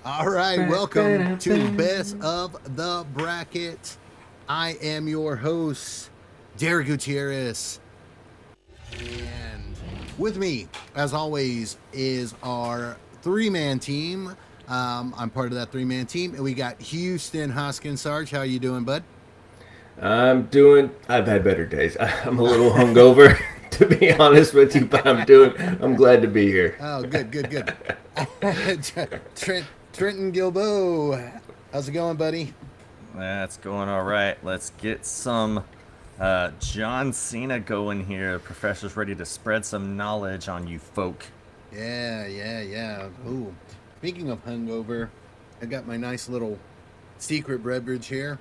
All right, welcome to Best of the Bracket. I am your host, Derek Gutierrez. And with me, as always, is our three-man team. I'm part of that three-man team, and we got Houston Hoskins. Sarge, how you doing, bud? I've had better days. I'm a little hungover, to be honest with you, but I'm glad to be here. Oh, good. Trenton Gilbo, how's it going, buddy? That's going all right. Let's get some John Cena going here. Professor's ready to spread some knowledge on you folk. Yeah. Ooh, speaking of hungover, I got my nice little secret beverage here.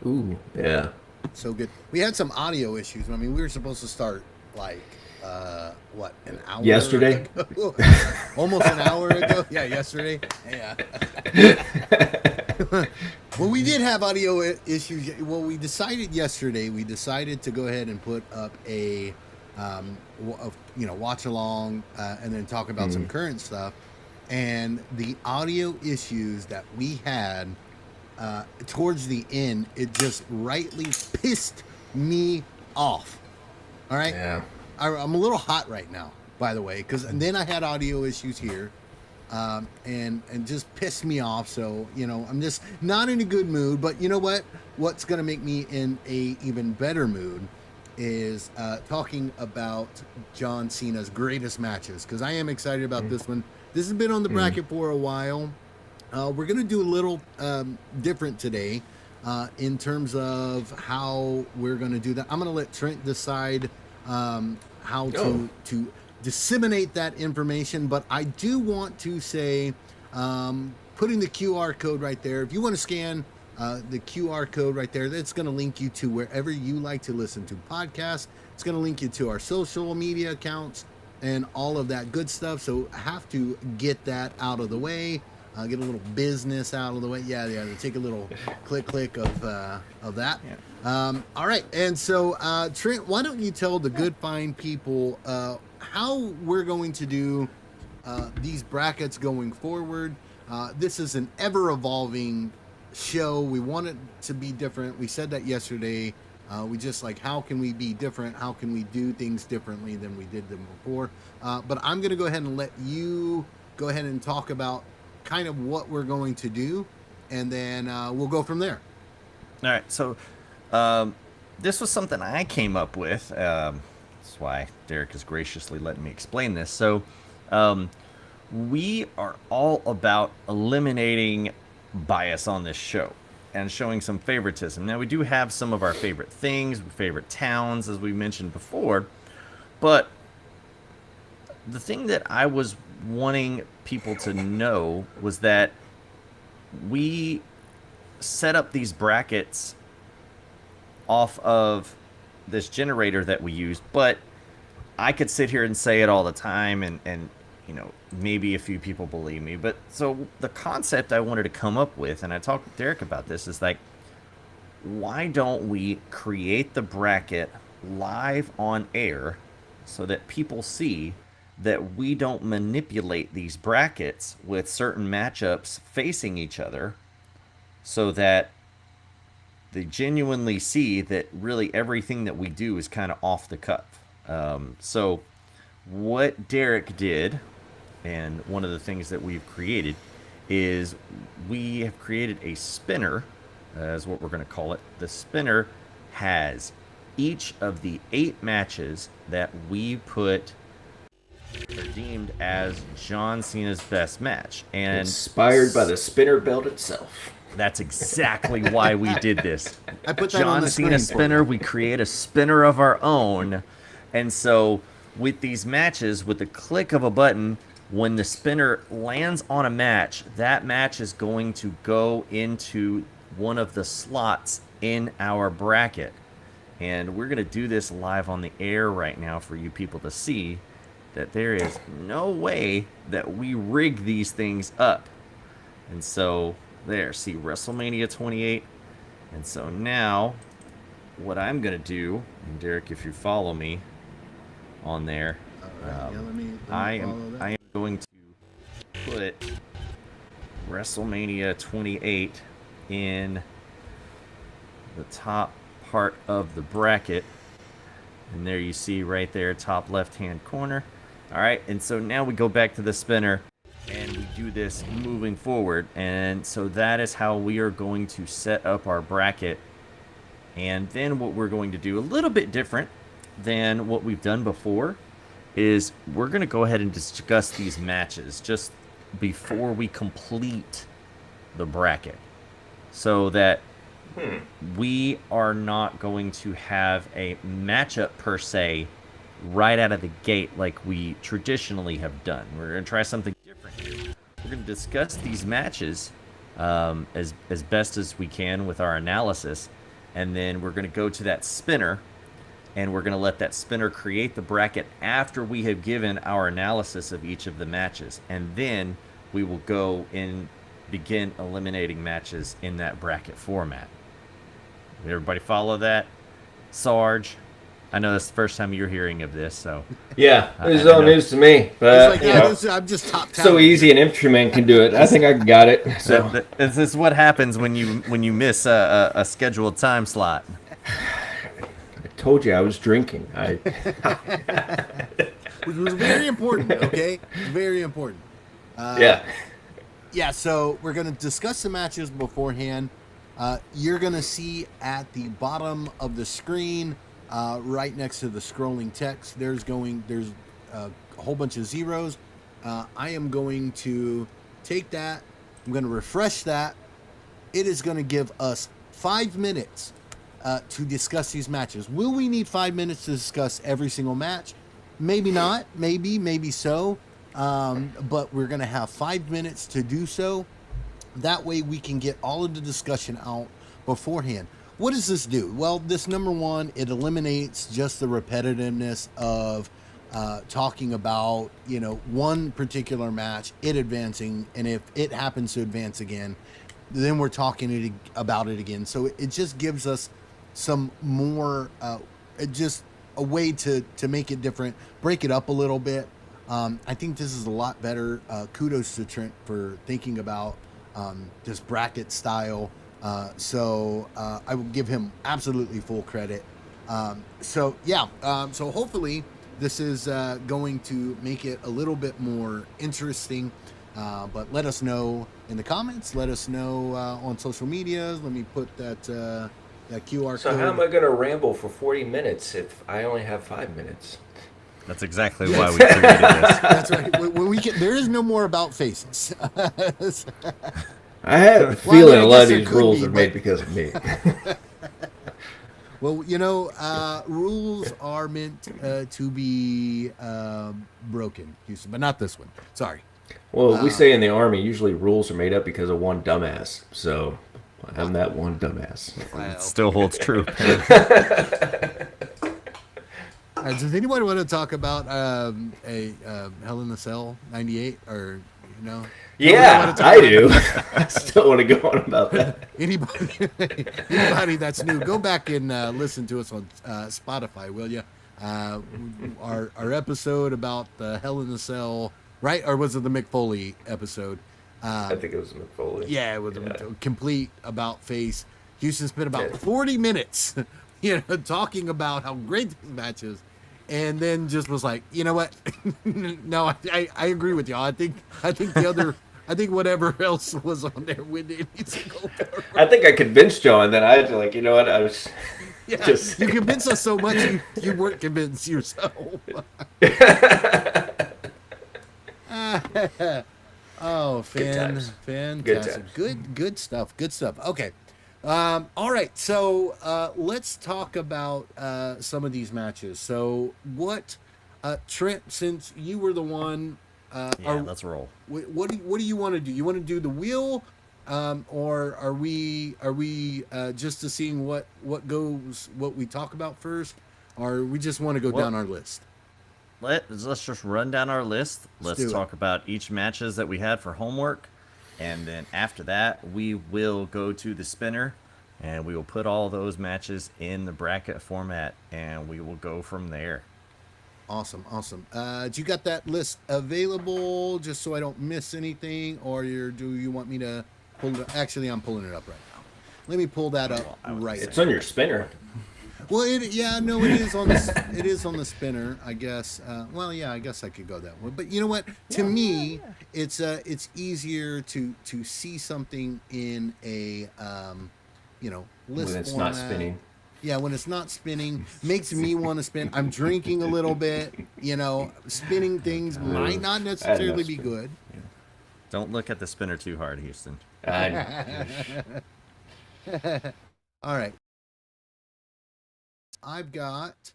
Ooh, yeah. So good. We had some audio issues. I mean, we were supposed to start like an hour Yesterday? ago? Almost an hour ago. Yeah, yesterday. Yeah. Well, we did have audio issues. Well, we decided yesterday. We decided to go ahead and put up a watch along and then talk about some current stuff. And the audio issues that we had towards the end, it just rightly pissed me off. All right. Yeah. I'm a little hot right now, by the way, because then I had audio issues here, and just pissed me off. So I'm just not in a good mood. But you know what? What's gonna make me in a even better mood is talking about John Cena's greatest matches, because I am excited about this one. This has been on the bracket for a while. We're going to do a little different today in terms of how we're going to do that. I'm going to let Trent decide how to disseminate that information, but I do want to say putting the QR code right there. If you want to scan the QR code right there, that's going to link you to wherever you like to listen to podcasts. It's going to link you to our social media accounts and all of that good stuff. So I have to get that out of the way. Get a little business out of the way. Yeah. Take a little click of that. Yeah. All right. And so, Trent, why don't you tell the good fine people how we're going to do these brackets going forward? This is an ever-evolving show. We want it to be different. We said that yesterday. We just how can we be different? How can we do things differently than we did them before? But I'm going to go ahead and let you go ahead and talk about kind of what we're going to do, and then we'll go from there. All right. So this was something I came up with. That's why Derek is graciously letting me explain this. So we are all about eliminating bias on this show and showing some favoritism. Now, we do have some of our favorite things, favorite towns, as we mentioned before, but the thing that I was wanting people to know was that we set up these brackets off of this generator that we use, but I could sit here and say it all the time, and maybe a few people believe me, but so the concept I wanted to come up with, and I talked with Derek about this, is why don't we create the bracket live on air so that people see that we don't manipulate these brackets with certain matchups facing each other, so that they genuinely see that really everything that we do is kind of off the cuff. So what Derek did, and one of the things that we've created, is we have created a spinner, is what we're going to call it. The spinner has each of the 8 matches that we put are deemed as John Cena's best match, and Inspired by the spinner belt itself. that's exactly why we did this. I put that John on the Cena screen spinner. We create a spinner of our own, and so with these matches, with the click of a button, when the spinner lands on a match, that match is going to go into one of the slots in our bracket, and we're going to do this live on the air right now for you people to see that there is no way that we rig these things up. And so there, see WrestleMania 28. And so now what I'm going to do, and Derek, if you follow me on there, All right. Let me I follow that. am going to put WrestleMania 28 in the top part of the bracket. And there you see right there, top left-hand corner. All right, and so now we go back to the spinner, and we do this moving forward. And so that is how we are going to set up our bracket. And then what we're going to do, a little bit different than what we've done before, is we're going to go ahead and discuss these matches just before we complete the bracket, so that we are not going to have a matchup per se right out of the gate like we traditionally have done. We're going to try something different here. We're going to discuss these matches as best as we can with our analysis, and then we're going to go to that spinner, and we're going to let that spinner create the bracket after we have given our analysis of each of the matches. And then we will go and begin eliminating matches in that bracket format. Everybody follow that? Sarge, I know that's the first time you're hearing of this, so... Yeah, this is all news to me. But, I'm just top talent. So easy an infantryman can do it. I think I got it. So. This is what happens when you miss a scheduled time slot. Told you I was drinking. Which was very important, okay? Very important. Yeah, so we're going to discuss the matches beforehand. You're going to see at the bottom of the screen, right next to the scrolling text, there's a whole bunch of zeros. I am going to take that. I'm going to refresh that. It is going to give us 5 minutes to discuss these matches. Will we need 5 minutes to discuss every single match? Maybe not. Maybe so. But we're going to have 5 minutes to do so. That way we can get all of the discussion out beforehand. What does this do? Well, this, number one, it eliminates just the repetitiveness of talking about, one particular match, it advancing, and if it happens to advance again, then we're talking about it again. So it just gives us some more, just a way to make it different, break it up a little bit. I think this is a lot better. Kudos to Trent for thinking about this bracket style. So I will give him absolutely full credit. So hopefully this is going to make it a little bit more interesting. But let us know in the comments. Let us know on social media. Let me put that QR code. So how am I going to ramble for 40 minutes if I only have 5 minutes? That's exactly why we created this. That's right. When there is no more about faces. I have a feeling a lot of these rules are made because of me. Well, rules are meant to be broken, Houston, but not this one. Sorry. Well, we say in the Army, usually rules are made up because of one dumbass. So I'm that one dumbass. It still holds true. Does anybody want to talk about a Hell in the Cell 98 or Yeah, I do. I still want to go on about that. Anybody that's new, go back and listen to us on Spotify, will you? Our episode about the Hell in the Cell, right? Or was it the Mick Foley episode? I think it was Mick Foley. Yeah, it was a complete about face. Houston spent about 40 minutes, talking about how great this match is. And then just was like, you know what? No, I agree with y'all. I think the other, whatever else was on there with it needs to go forward. I think I convinced y'all, and then I had to I was just... You convinced us so much, you weren't convinced yourself. Oh, fantastic. Good stuff. Okay. All right, so let's talk about some of these matches. So what, Trent, since you were the one... let's roll. What do you want to do? You want to do the wheel, or are we just to seeing what we talk about first, or we just want to go down our list? Let's just run down our list. Let's talk about each matches that we had for homework. And then after that, we will go to the spinner, and we will put all those matches in the bracket format, and we will go from there. Awesome, awesome. Do you got that list available just so I don't miss anything, or do you want me to pull it? Actually, I'm pulling it up right now. Let me pull that up Well, I was right It's now. on your spinner. Well, yeah, no, it is on the it is on the spinner, I guess. Well, yeah, I guess I could go that way. But you know what? To me, it's easier to see something in a list When it's format. not spinning. Yeah, when it's not spinning, makes me want to spin. I'm drinking a little bit. Spinning things might not I had necessarily enough be spin. good. Don't look at the spinner too hard, Houston. I All right, I've got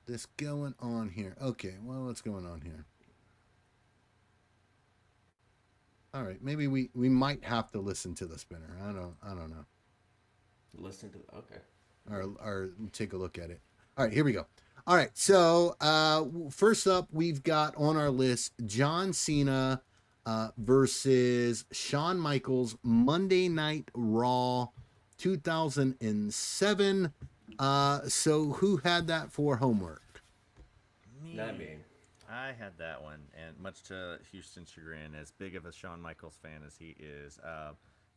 this going on here. Okay, well, what's going on here? All right, maybe we might have to listen to the spinner. I don't know, listen to. Okay. or take a look at it. All right, here we go. All right, so first up, we've got on our list John Cena versus Shawn Michaels, Monday Night Raw, 2007. So who had that for homework? Not me. I had that one, and much to Houston's chagrin, as big of a Shawn Michaels fan as he is,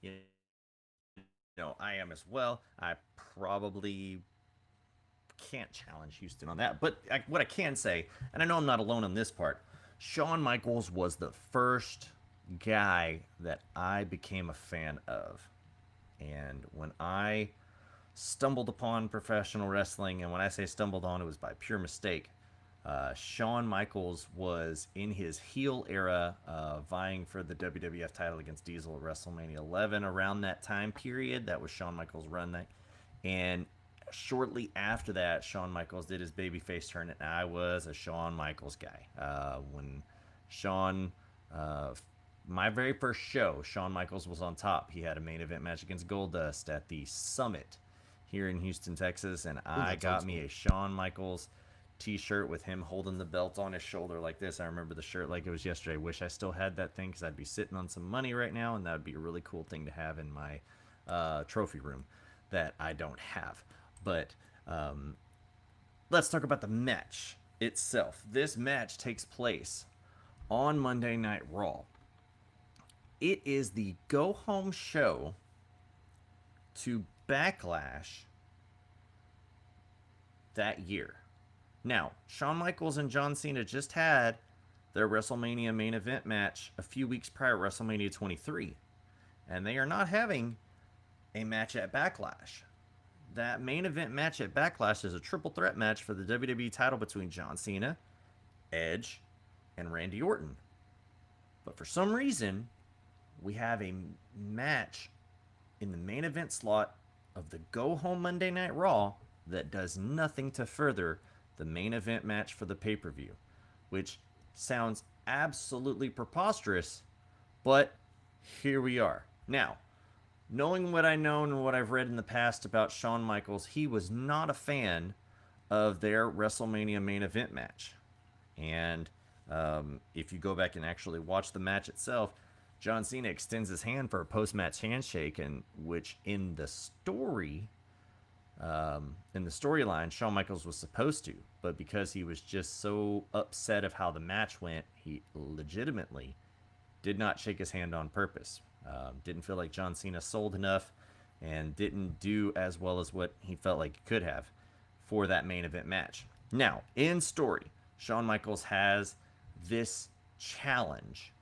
you I am as well. I probably can't challenge Houston on that, but what I can say, and I know I'm not alone on this part, Shawn Michaels was the first guy that I became a fan of, and when I stumbled upon professional wrestling, and when I say stumbled on, it was by pure mistake. Shawn Michaels was in his heel era, vying for the WWF title against Diesel at WrestleMania 11. Around that time period, that was Shawn Michaels' run. And shortly after that, Shawn Michaels did his babyface turn, and I was a Shawn Michaels guy. When Shawn, my very first show, Shawn Michaels was on top. He had a main event match against Goldust at the Summit here in Houston, Texas, and I got me a Shawn Michaels t-shirt with him holding the belt on his shoulder like this. I remember the shirt like it was yesterday. Wish I still had that thing, because I'd be sitting on some money right now, and that would be a really cool thing to have in my trophy room that I don't have. But let's talk about the match itself. This match takes place on Monday Night Raw. It is the go-home show to Backlash that year. Now, Shawn Michaels and John Cena just had their WrestleMania main event match a few weeks prior, WrestleMania 23. And they are not having a match at Backlash. That main event match at Backlash is a triple threat match for the WWE title between John Cena, Edge, and Randy Orton. But for some reason, we have a match in the main event slot of the Go Home Monday Night Raw that does nothing to further the main event match for the pay-per-view, which sounds absolutely preposterous, but here we are. Now, knowing what I know and what I've read in the past about Shawn Michaels, he was not a fan of their WrestleMania main event match. And if you go back and actually watch the match itself, John Cena extends his hand for a post-match handshake, and which in the story, in the storyline, Shawn Michaels was supposed to, but because he was just so upset of how the match went, he legitimately did not shake his hand on purpose. Didn't feel like John Cena sold enough, and didn't do as well as what he felt like he could have for that main event match. Now, in story, Shawn Michaels has this challenge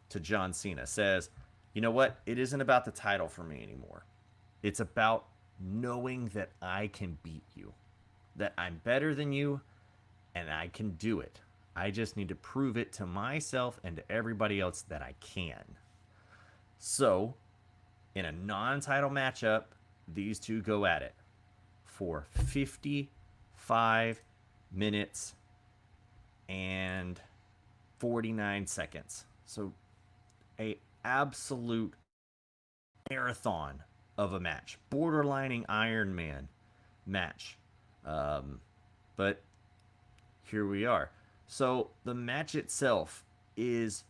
to John Cena. Says, you know what? It isn't about the title for me anymore. It's about knowing that I can beat you, that I'm better than you, and I can do it. I just need to prove it to myself and to everybody else that I can. So, in a non-title matchup, these two go at it for 55 minutes and 49 seconds. So, a absolute marathon of a match, borderlining Iron Man match. But here we are. So the match itself is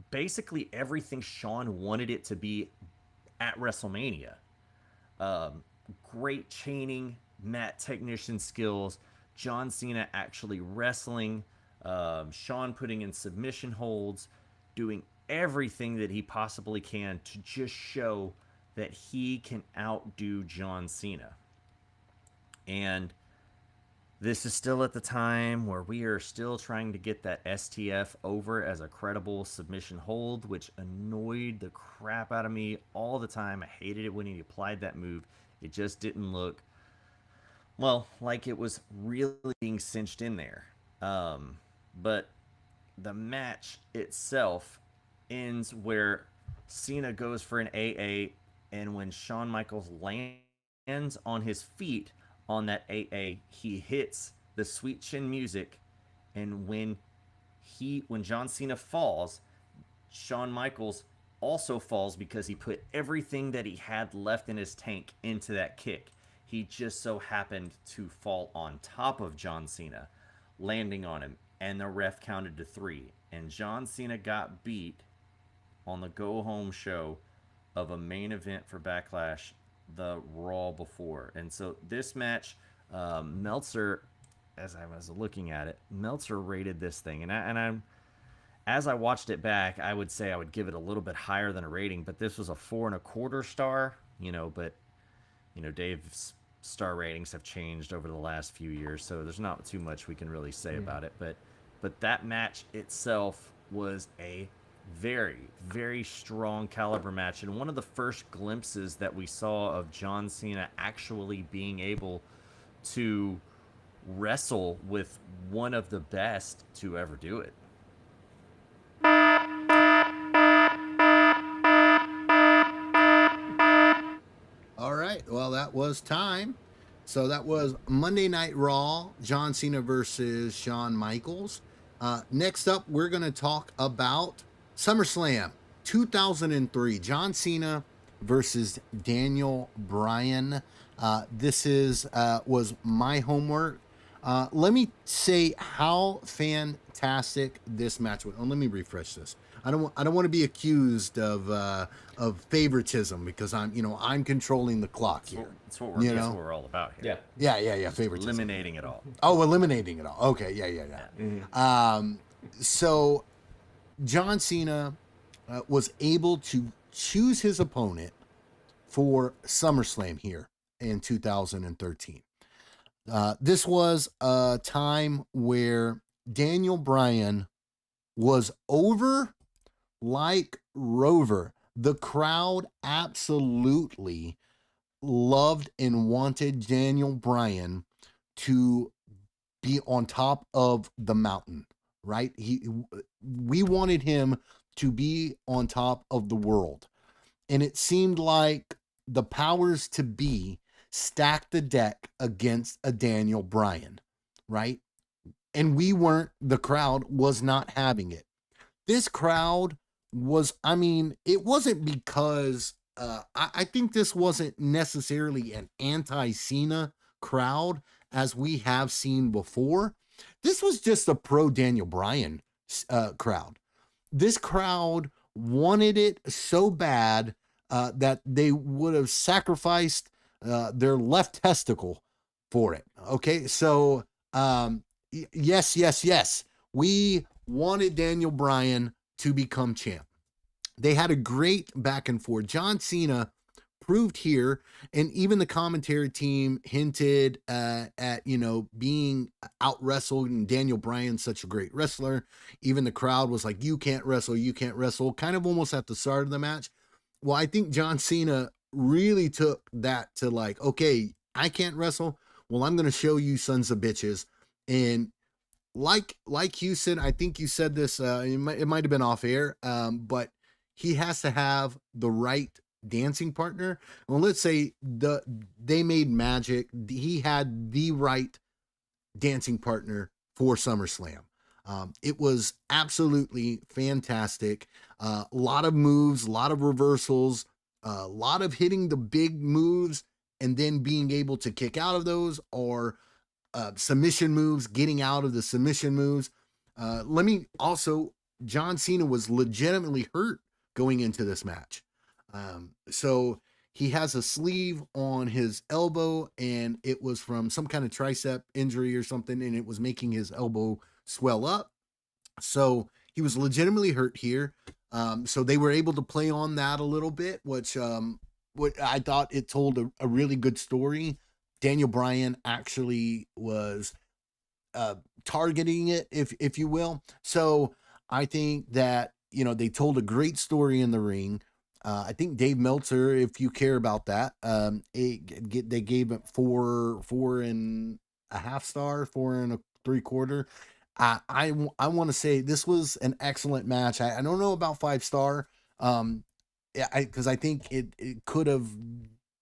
basically everything Shawn wanted it to be at WrestleMania. Great chaining, mat technician skills, John Cena actually wrestling, Sean putting in submission holds, doing everything that he possibly can to just show that he can outdo John Cena. And this is still at the time where we are still trying to get that STF over as a credible submission hold, which annoyed the crap out of me all the time. I hated it when he applied that move. It just didn't look, well, like it was really being cinched in there. But the match itself ends where Cena goes for an AA, and when Shawn Michaels lands on his feet on that AA, he hits the sweet chin music, and when John Cena falls, Shawn Michaels also falls because he put everything that he had left in his tank into that kick. He just so happened to fall on top of John Cena, landing on him, and the ref counted to 3. And John Cena got beat on the go-home show of a main event for Backlash, the Raw before. And so this match, Meltzer, as I was looking at it, Meltzer rated this thing. And as I watched it back, I would say I would give it a little bit higher than a rating, but this was a 4.25 star, but Dave's star ratings have changed over the last few years, so there's not too much we can really say about it. But that match itself was a very, very strong caliber match, and one of the first glimpses that we saw of John Cena actually being able to wrestle with one of the best to ever do it. All right. Well, that was time. So that was Monday Night Raw, John Cena versus Shawn Michaels. Next up, we're going to talk about SummerSlam 2003, John Cena versus Daniel Bryan. This was my homework. Let me say how fantastic this match was. Oh, let me refresh this. I don't want to be accused of favoritism because I'm controlling the clock here. That's what we're all about here. Yeah. Favoritism. Eliminating it all. Oh, eliminating it all. Okay. Yeah. Mm-hmm. So John Cena was able to choose his opponent for SummerSlam here in 2013. This was a time where Daniel Bryan was over like Rover. The crowd absolutely loved and wanted Daniel Bryan to be on top of the mountain, right? We wanted him to be on top of the world. And it seemed like the powers to be stacked the deck against a Daniel Bryan, right? And the crowd was not having it. This crowd was, it wasn't because, I think this wasn't necessarily an anti-Cena crowd as we have seen before. This was just a pro Daniel Bryan crowd. This crowd wanted it so bad that they would have sacrificed their left testicle for it. Okay, so yes. We wanted Daniel Bryan to become champ. They had a great back and forth. John Cena proved here, and even the commentary team hinted at being out wrestled, and Daniel Bryan's such a great wrestler. Even the crowd was like, you can't wrestle, kind of almost at the start of the match. Well, I think John Cena really took that to like, okay, I can't wrestle. Well, I'm going to show you sons of bitches. And like you said, I think you said this, it might have been off air, but he has to have the right dancing partner. Well, let's say they made magic. He had the right dancing partner for SummerSlam. It was absolutely fantastic. A lot of moves, a lot of reversals, a lot of hitting the big moves and then being able to kick out of those, or submission moves, getting out of the submission moves. John Cena was legitimately hurt going into this match. So he has a sleeve on his elbow, and it was from some kind of tricep injury or something, and it was making his elbow swell up. So he was legitimately hurt here. So they were able to play on that a little bit, which what I thought it told a really good story. Daniel Bryan actually was targeting it, if you will. So I think that, you know, they told a great story in the ring. I think Dave Meltzer, if you care about that, they gave it 4.5 star, 4.75. I want to say this was an excellent match. I don't know about 5 star. Because I think it could have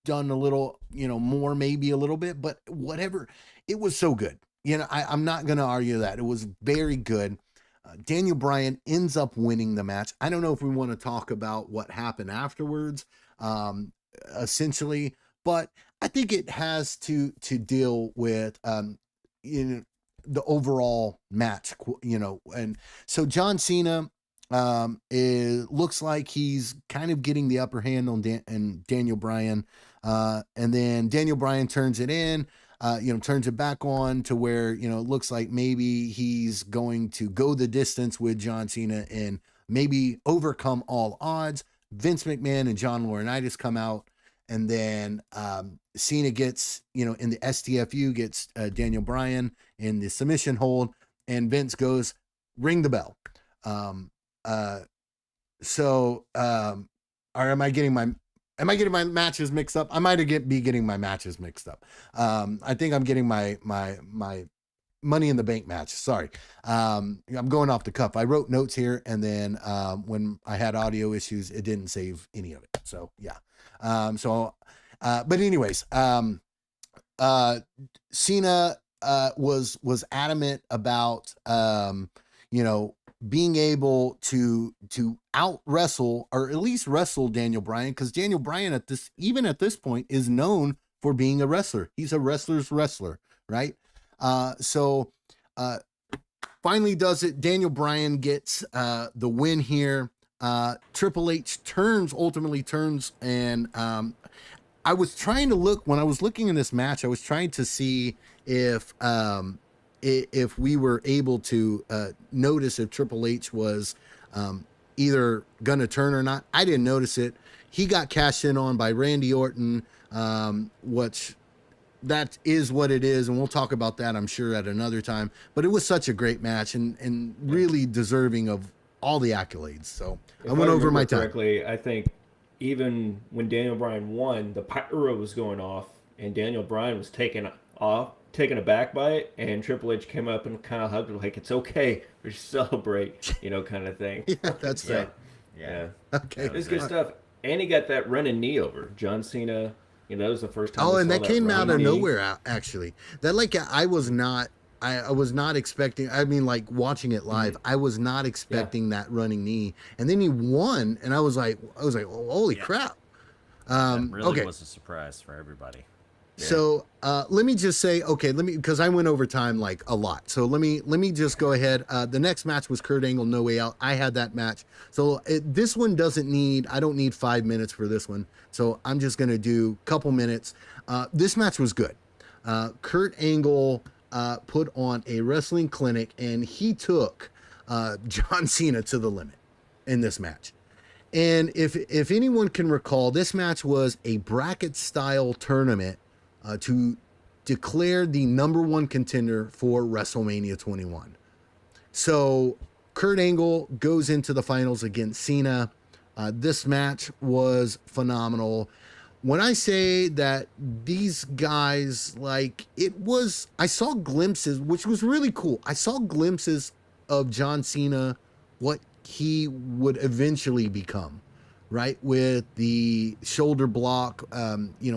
done a little, you know, more, maybe a little bit, but whatever. It was so good. You know, I'm not going to argue that. It was very good. Daniel Bryan ends up winning the match. I don't know if we want to talk about what happened afterwards, essentially, but I think it has to deal with, you know, the overall match, you know. And so John Cena, it looks like he's kind of getting the upper hand on Daniel Bryan, and then Daniel Bryan turns it in, you know, turns it back on to where, you know, it looks like maybe he's going to go the distance with John Cena and maybe overcome all odds. Vince McMahon and John Laurinaitis come out, and then Cena gets, you know, in the STFU, gets Daniel Bryan in the submission hold, and Vince goes, ring the bell. Or am I getting my matches mixed up? I might be getting my matches mixed up. I think I'm getting my Money in the Bank match. Sorry. I'm going off the cuff. I wrote notes here, and then when I had audio issues, it didn't save any of it. So yeah. But anyways, Cena was adamant about you know, being able to out wrestle, or at least wrestle Daniel Bryan, because Daniel Bryan even at this point is known for being a wrestler. He's a wrestler's wrestler, right? Finally does it. Daniel Bryan gets the win here. Triple H ultimately turns, and I was trying to look, when I was looking in this match, I was trying to see if we were able to notice if Triple H was either gonna turn or not. I didn't notice it. He got cashed in on by Randy Orton, which that is what it is, and we'll talk about that, I'm sure, at another time. But it was such a great match, and really deserving of all the accolades. So I went over my time. Correctly, I think even when Daniel Bryan won, the pyro was going off, and Daniel Bryan was taken aback by it, and Triple H came up and kind of hugged him like, it's okay, we should celebrate, you know, kind of thing. Yeah, that's so, right. Yeah. Okay. It was good stuff. And he got that running knee over John Cena. You know, that was the first time. Oh, and that came out of nowhere, actually. That, like, I was not expecting, I mean, like, watching it live, I was not expecting that running knee. And then he won, and I was like, oh, holy crap. That really okay. was a surprise for everybody. So let me just say, okay, because I went over time like a lot. So let me just go ahead. The next match was Kurt Angle, No Way Out. I had that match. So this one I don't need 5 minutes for this one. So I'm just going to do a couple minutes. This match was good. Kurt Angle put on a wrestling clinic, and he took John Cena to the limit in this match. And if anyone can recall, this match was a bracket style tournament to declare the number one contender for WrestleMania 21. So Kurt Angle goes into the finals against Cena. This match was phenomenal. When I say that these guys, like, I saw glimpses, which was really cool. I saw glimpses of John Cena, what he would eventually become, right? With the shoulder block,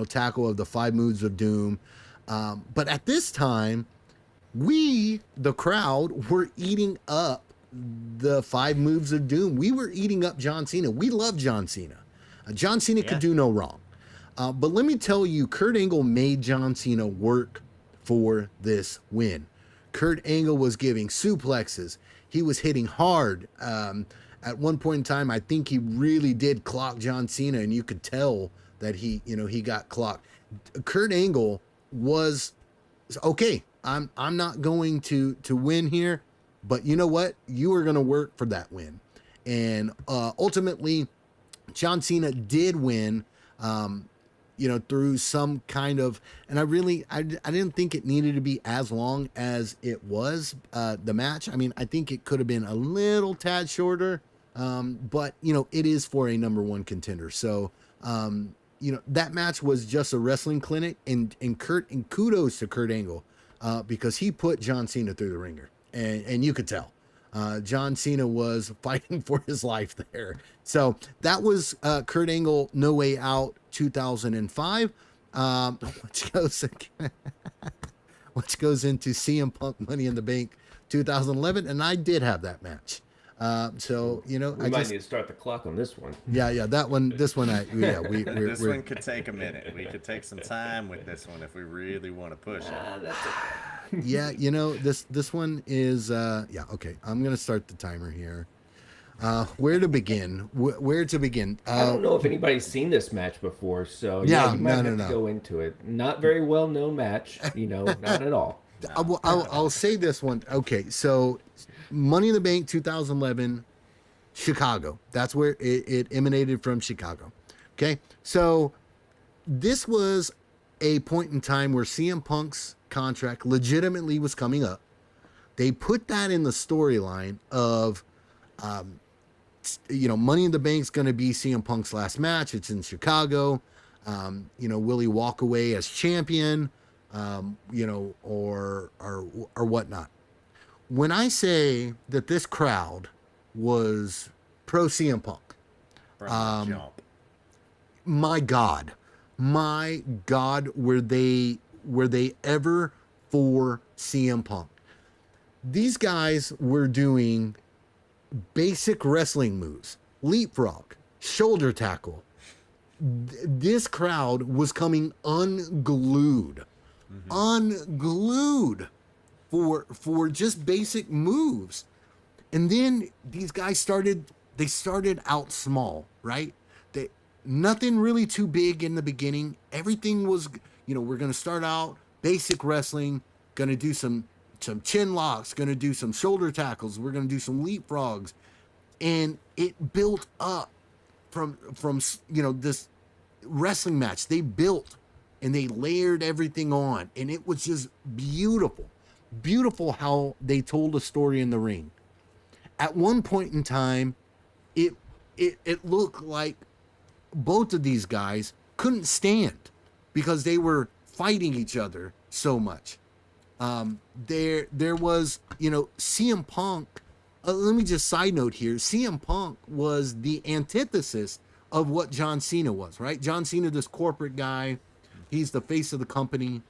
tackle of the 5 moves of doom. But at this time, we, the crowd, were eating up the 5 moves of doom. We were eating up John Cena. We love John Cena. John Cena could do no wrong. But let me tell you, Kurt Angle made John Cena work for this win. Kurt Angle was giving suplexes. He was hitting hard. At one point in time, I think he really did clock John Cena, and you could tell that he got clocked. Kurt Angle was okay. I'm not going to win here, but you know what? You are going to work for that win, and ultimately, John Cena did win. Through some kind of, and I didn't think it needed to be as long as it was, the match. I mean, I think it could have been a little tad shorter, but it is for a number one contender. So, that match was just a wrestling clinic, and kudos to Kurt Angle, because he put John Cena through the ringer, and you could tell. John Cena was fighting for his life there. So that was Kurt Angle, No Way Out 2005, which goes into CM Punk Money in the Bank 2011, and I did have that match. We might need to start the clock on this one. Yeah, that one, this one, this one could take a minute. We could take some time with this one if we really want to push it. That's okay. Yeah, this one is okay. I'm gonna start the timer here. Where to begin? Where to begin? I don't know if anybody's seen this match before, so you might have to go into it. Not very well known match, not at all. I'll say this one. Okay, so Money in the Bank 2011, Chicago. That's where it emanated from, Chicago. Okay, so this was a point in time where CM Punk's contract legitimately was coming up. They put that in the storyline of, Money in the Bank's going to be CM Punk's last match. It's in Chicago. Will he walk away as champion? Or whatnot. When I say that this crowd was pro CM Punk, my God, were they ever for CM Punk? These guys were doing basic wrestling moves, leapfrog, shoulder tackle. This crowd was coming unglued for just basic moves. And then these guys started out small, right? Nothing really too big in the beginning. Everything was, we're going to start out basic wrestling, going to do some chin locks, going to do some shoulder tackles, we're going to do some leapfrogs. And it built up from this wrestling match. They built and they layered everything on, and it was just beautiful how they told a story in the ring. At one point in time, it looked like both of these guys couldn't stand because they were fighting each other so much. There was, CM Punk. Let me just side note here. CM Punk was the antithesis of what John Cena was, right? John Cena, this corporate guy, he's the face of the company.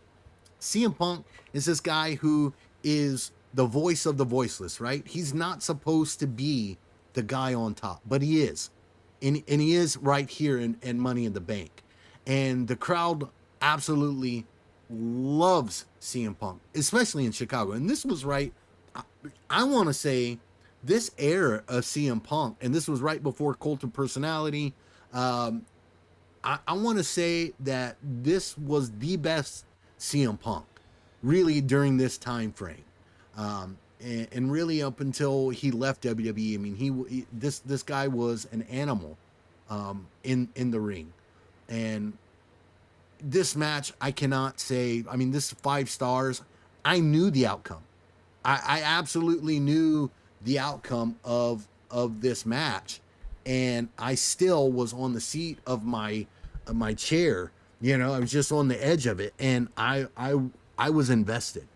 CM Punk is this guy who is the voice of the voiceless, right? He's not supposed to be the guy on top, but he is. And he is right here in Money in the Bank. And the crowd absolutely loves CM Punk, especially in Chicago. And this was right, I want to say, this era of CM Punk, and this was right before Cult of Personality. I want to say that this was the best CM Punk, really, during this time frame, and really up until he left WWE. I mean, this guy was an animal in the ring, and this match, I cannot say. I mean, this 5 stars. I knew the outcome. I absolutely knew the outcome of this match, and I still was on the seat of my chair. I was just on the edge of it, and I was invested.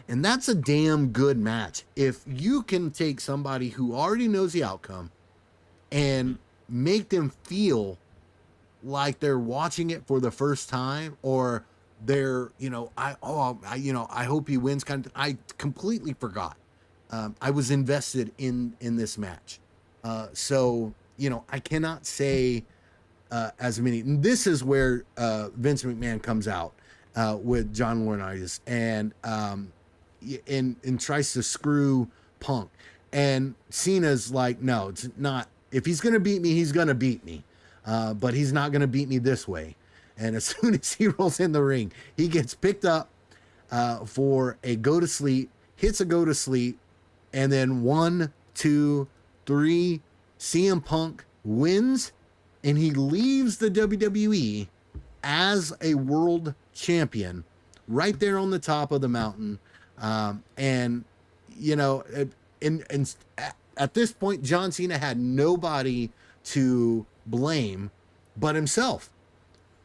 And that's a damn good match. If you can take somebody who already knows the outcome and make them feel like they're watching it for the first time, or they're, I hope he wins kind of. I completely forgot. I was invested in this match. So, I cannot say as many. This is where Vince McMahon comes out with John Laurinaitis and tries to screw Punk. And Cena's like, no, it's not. If he's going to beat me, he's going to beat me. but he's not going to beat me this way. And as soon as he rolls in the ring, he gets picked up for a go to sleep, hits a go to sleep, and then 1, 2, 3, CM Punk wins, and he leaves the WWE as a world champion right there on the top of the mountain. And, you know, at this point, John Cena had nobody to blame but himself.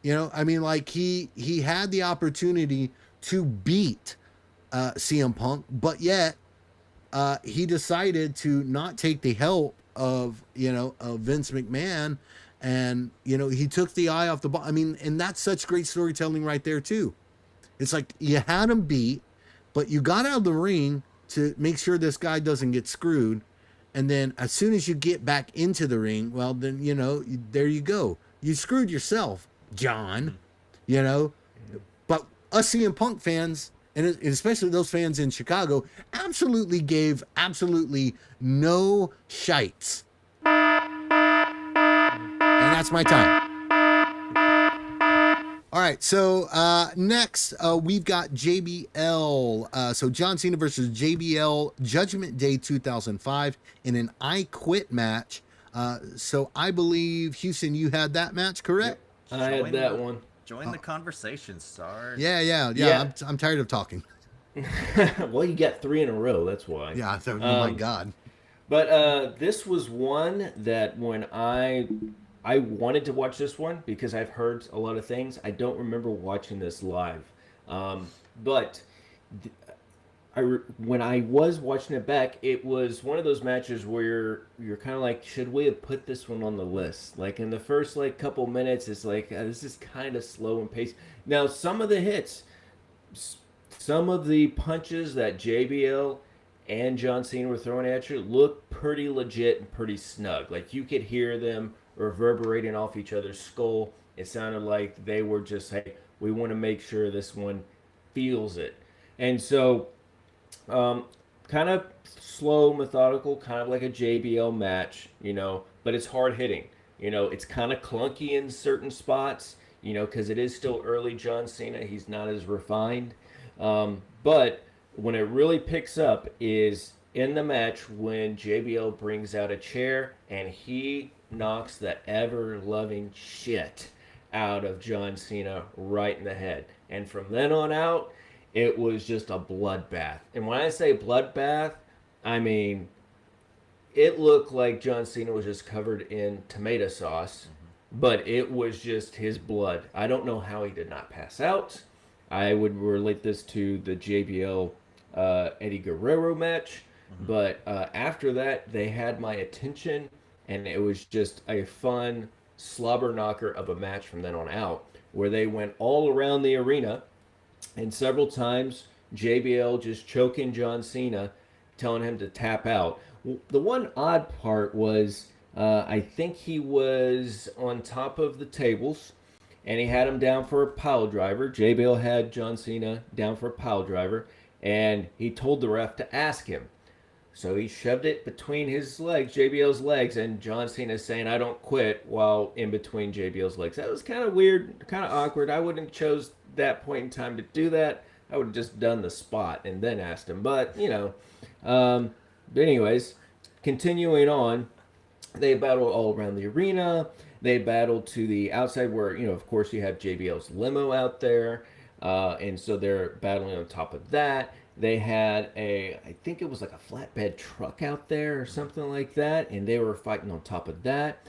You know, I mean, like he had the opportunity to beat CM Punk, but yet he decided to not take the help of, you know, of Vince McMahon. And, you know, he took the eye off the ball. I mean, and that's such great storytelling right there, too. It's like you had him beat, but you got out of the ring to make sure this guy doesn't get screwed. And then as soon as you get back into the ring, well, then, you know, there you go. You screwed yourself, John, you know. But us CM Punk fans, and especially those fans in Chicago, absolutely gave absolutely no shites. And that's my time. All right, so next we've got JBL. So John Cena versus JBL, Judgment Day 2005 in an I Quit match. So I believe, Houston, you had that match, correct? Yep, I had that one. Join the conversation, Star. Yeah. I'm tired of talking. Well, you got 3 in a row, that's why. Yeah, oh my God. But this was one that when I wanted to watch this one because I've heard a lot of things. I don't remember watching this live. But when I was watching it back, it was one of those matches where you're kind of like, should we have put this one on the list? Like in the first like couple minutes, it's like, this is kind of slow and paced. Now, some of the hits, some of the punches that JBL and John Cena were throwing at you look pretty legit and pretty snug. Like you could hear them reverberating off each other's skull. It sounded like they were just, hey, we want to make sure this one feels it. And so kind of slow, methodical, kind of like a JBL match, you know, but it's hard hitting. You know, it's kind of clunky in certain spots, you know, because it is still early John Cena. He's not as refined. But when it really picks up is in the match when JBL brings out a chair and he knocks the ever-loving shit out of John Cena right in the head. And from then on out, it was just a bloodbath. And when I say bloodbath, I mean, it looked like John Cena was just covered in tomato sauce, but it was just his blood. I don't know how he did not pass out. I would relate this to the JBL Eddie Guerrero match. But after that, they had my attention, and it was just a fun slobber knocker of a match from then on out, where they went all around the arena, and several times JBL just choking John Cena, telling him to tap out. The one odd part was I think he was on top of the tables, and he had him down for a pile driver. JBL had John Cena down for a pile driver, and he told the ref to ask him. So he shoved it between his legs, JBL's legs, and John Cena's saying, I don't quit, while in between JBL's legs. That was kind of weird, kind of awkward. I wouldn't have chose that point in time to do that. I would have just done the spot and then asked him. But, you know, but anyways, continuing on, they battled all around the arena. They battled to the outside where, you know, of course you have JBL's limo out there. And so they're battling on top of that. They had I think it was like a flatbed truck out there or something like that, and they were fighting on top of that.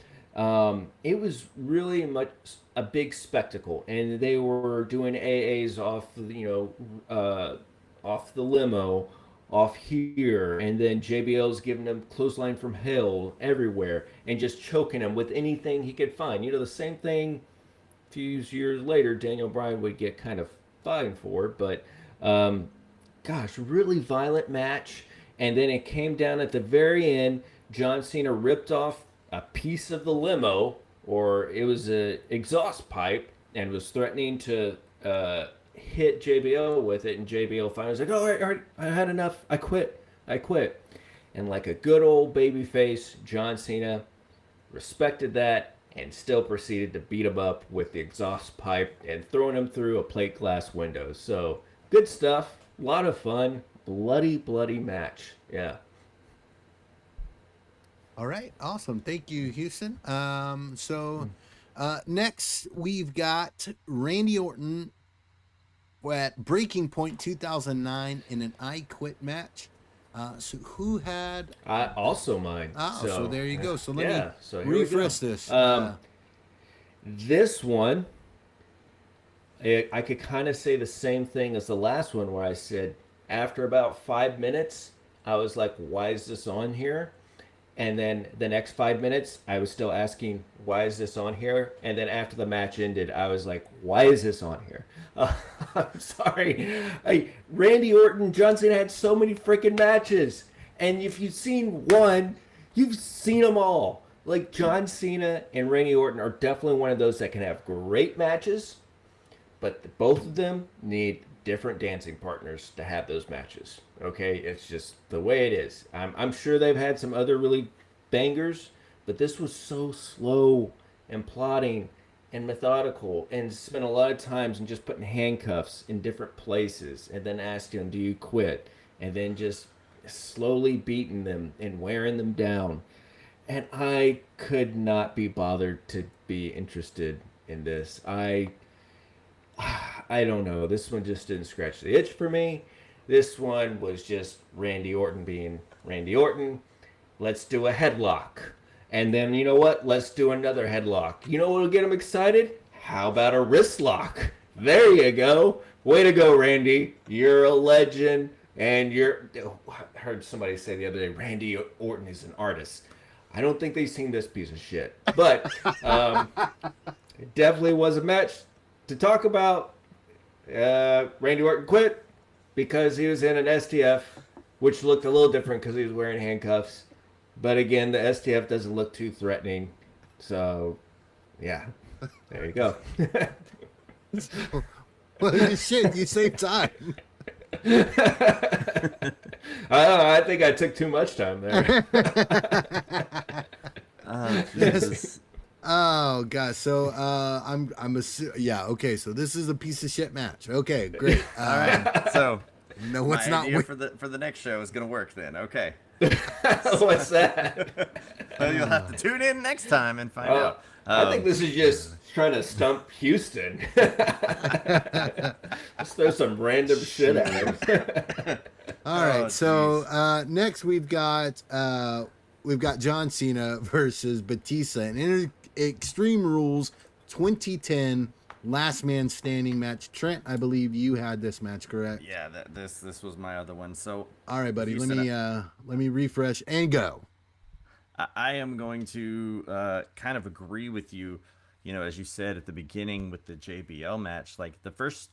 It was really much a big spectacle, and they were doing AAs off, you know, off the limo, off here, and then JBL's giving them clothesline from hell everywhere, and just choking them with anything he could find. You know, the same thing a few years later Daniel Bryan would get kind of fined for, but gosh, really violent match. And then it came down at the very end. John Cena ripped off a piece of the limo, or it was a exhaust pipe, and was threatening to hit JBL with it. And JBL finally was like, all right, I had enough. I quit. And like a good old baby face, John Cena respected that, and still proceeded to beat him up with the exhaust pipe and throwing him through a plate glass window. So good stuff, a lot of fun, bloody match. Yeah. All right, awesome. Thank you, Houston. Next we've got Randy Orton at Breaking Point 2009 in an I Quit match. So who had? I also mine. So there you go. So let me so refresh this. This one, I could kind of say the same thing as the last one, where I said after about 5 minutes, I was like, "Why is this on here?" And then the next 5 minutes, I was still asking, "Why is this on here?" And then after the match ended, I was like, "Why is this on here?" I'm sorry. Randy Orton, John Cena had so many freaking matches, and if you've seen one, you've seen them all. Like John Cena and Randy Orton are definitely one of those that can have great matches, but both of them need different dancing partners to have those matches. Okay, it's just the way it is. I'm sure they've had some other really bangers, but this was so slow and plotting and methodical, and spent a lot of times in just putting handcuffs in different places and then asking them, "Do you quit?" And then just slowly beating them and wearing them down. And I could not be bothered to be interested in this. I don't know. This one just didn't scratch the itch for me. This one was just Randy Orton being Randy Orton. Let's do a headlock. And then, you know what? Let's do another headlock. You know what will get him excited? How about a wrist lock? There you go. Way to go, Randy. You're a legend. And I heard somebody say the other day, Randy Orton is an artist. I don't think they've seen this piece of shit. But it definitely was a match to talk about. Randy Orton quit because he was in an STF, which looked a little different because he was wearing handcuffs. But again, the STF doesn't look too threatening. So, yeah, there you go. Well, shit, you saved time. I think I took too much time there. Jesus. Oh god, so yeah, okay, so this is a piece of shit match. Okay, great. All right, so no, what's my not idea for the next show is gonna work then. Okay. What's that? Well, you'll have to tune in next time and find out. I think this is just trying to stump Houston. Just throw some random shit at him. All right, so next we've got John Cena versus Batista, and Extreme Rules 2010 Last Man Standing match. Trent, I believe you had this match, correct? Yeah, this was my other one. So all right, buddy, let me refresh and go. I am going to kind of agree with you. You know, as you said at the beginning with the JBL match, like the first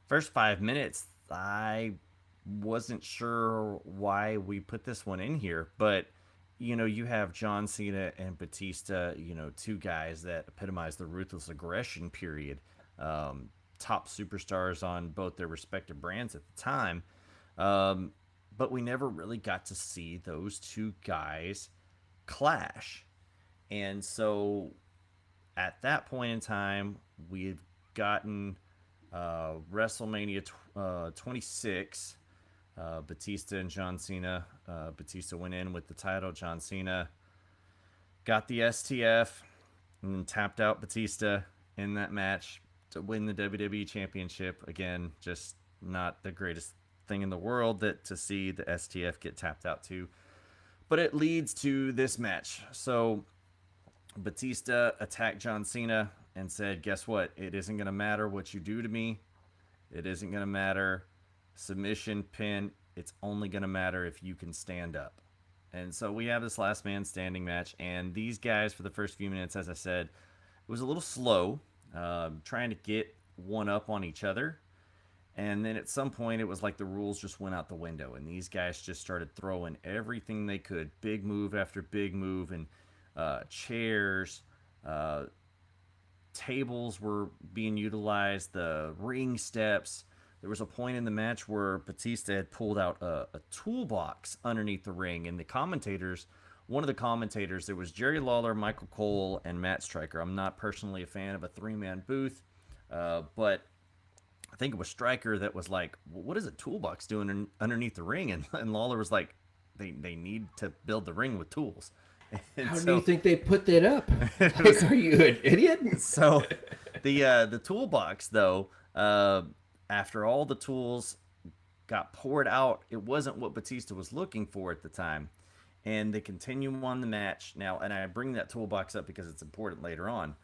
5 minutes, I wasn't sure why we put this one in here, but you know, you have John Cena and Batista, you know, two guys that epitomize the ruthless aggression period, top superstars on both their respective brands at the time, but we never really got to see those two guys clash. And so at that point in time, we had gotten WrestleMania 26, Batista and John Cena. Batista went in with the title. John Cena got the STF and then tapped out Batista in that match to win the WWE Championship. Again, just not the greatest thing in the world to see the STF get tapped out to. But it leads to this match. So Batista attacked John Cena and said, guess what? It isn't going to matter what you do to me. It isn't going to matter. Submission, pin. It's only going to matter if you can stand up. And so we have this last man standing match. And these guys, for the first few minutes, as I said, it was a little slow, trying to get one up on each other. And then at some point, it was like the rules just went out the window. And these guys just started throwing everything they could. Big move after big move. And chairs, tables were being utilized, the ring steps. There was a point in the match where Batista had pulled out a toolbox underneath the ring, and the commentators one of the commentators, there was Jerry Lawler, Michael Cole, and Matt Stryker. I'm not personally a fan of a 3-man booth, but I think it was Stryker that was like, what is a toolbox doing underneath the ring? And Lawler was like, they need to build the ring with tools. And How do you think they put that up? Like, are you an idiot? So the toolbox, though, after all the tools got poured out, it wasn't what Batista was looking for at the time. And they continue on the match. Now, and I bring that toolbox up because it's important later on.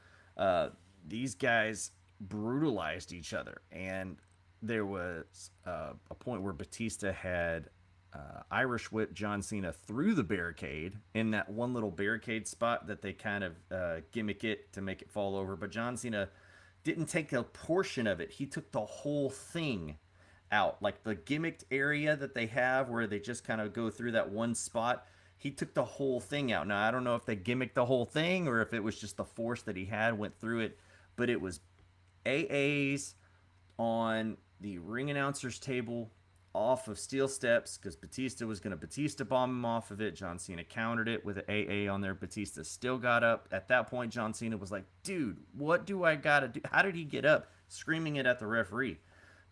These guys brutalized each other. And there was a point where Batista had Irish whipped John Cena through the barricade in that one little barricade spot that they kind of gimmick it to make it fall over. But John Cena didn't take a portion of it. He took the whole thing out. Like the gimmicked area that they have where they just kind of go through that one spot. He took the whole thing out. Now, I don't know if they gimmicked the whole thing or if it was just the force that he had went through it. But it was AAs on the ring announcer's table off of steel steps because Batista was going to Batista bomb him off of it. John Cena countered it with an AA on there. Batista still got up. At that point, John Cena was like, dude, what do I got to do? How did he get up? Screaming it at the referee.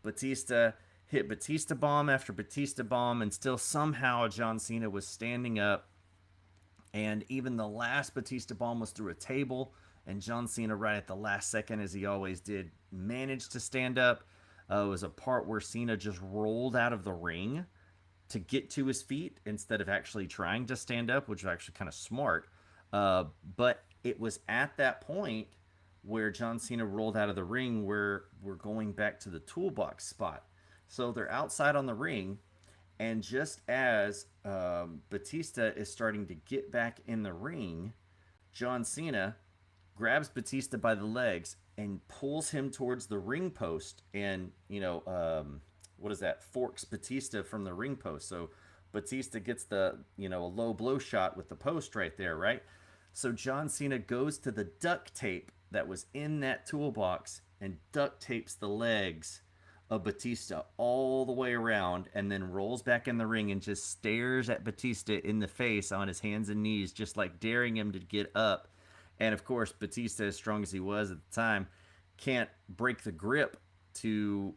Batista hit Batista bomb after Batista bomb, and still somehow John Cena was standing up. And even the last Batista bomb was through a table, and John Cena, right at the last second, as he always did, managed to stand up. It was a part where Cena just rolled out of the ring to get to his feet instead of actually trying to stand up, which was actually kind of smart. But it was at that point where John Cena rolled out of the ring where we're going back to the toolbox spot. So they're outside on the ring, and just as Batista is starting to get back in the ring, John Cena grabs Batista by the legs and pulls him towards the ring post and, what is that? Forks Batista from the ring post. So Batista gets a low blow shot with the post right there, right? So John Cena goes to the duct tape that was in that toolbox and duct tapes the legs of Batista all the way around and then rolls back in the ring and just stares at Batista in the face on his hands and knees, just like daring him to get up. And of course, Batista, as strong as he was at the time, can't break the grip to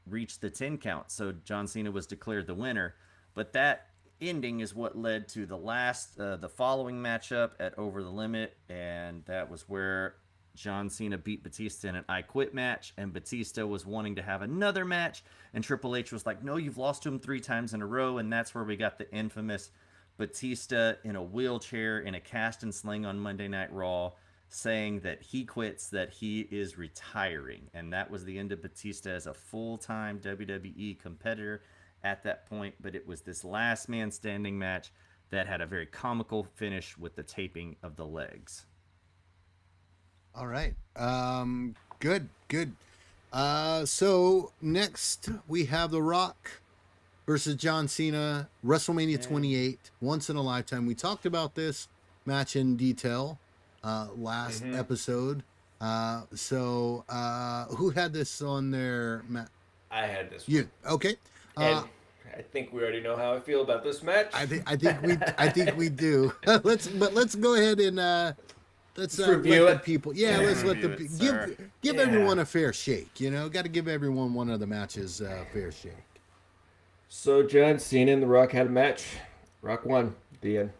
reach the 10 count. So John Cena was declared the winner. But that ending is what led to the following matchup at Over the Limit. And that was where John Cena beat Batista in an I Quit match. And Batista was wanting to have another match. And Triple H was like, no, you've lost to him 3 times in a row. And that's where we got the infamous Batista in a wheelchair in a cast and sling on Monday Night Raw saying that he quits, that he is retiring. And that was the end of Batista as a full-time WWE competitor at that point. But it was this last man standing match that had a very comical finish with the taping of the legs. All right. Good. So next we have The Rock versus John Cena, WrestleMania 28, once in a lifetime. We talked about this match in detail last episode. So who had this on their Matt? I had this one. You okay? And I think we already know how I feel about this match. I think we do. Let's go ahead and let's review let it. the people. Yeah, let's let the give Yeah. everyone a fair shake. Got to give everyone one of the matches fair shake. So John Cena and The Rock had a match. Rock won. The end.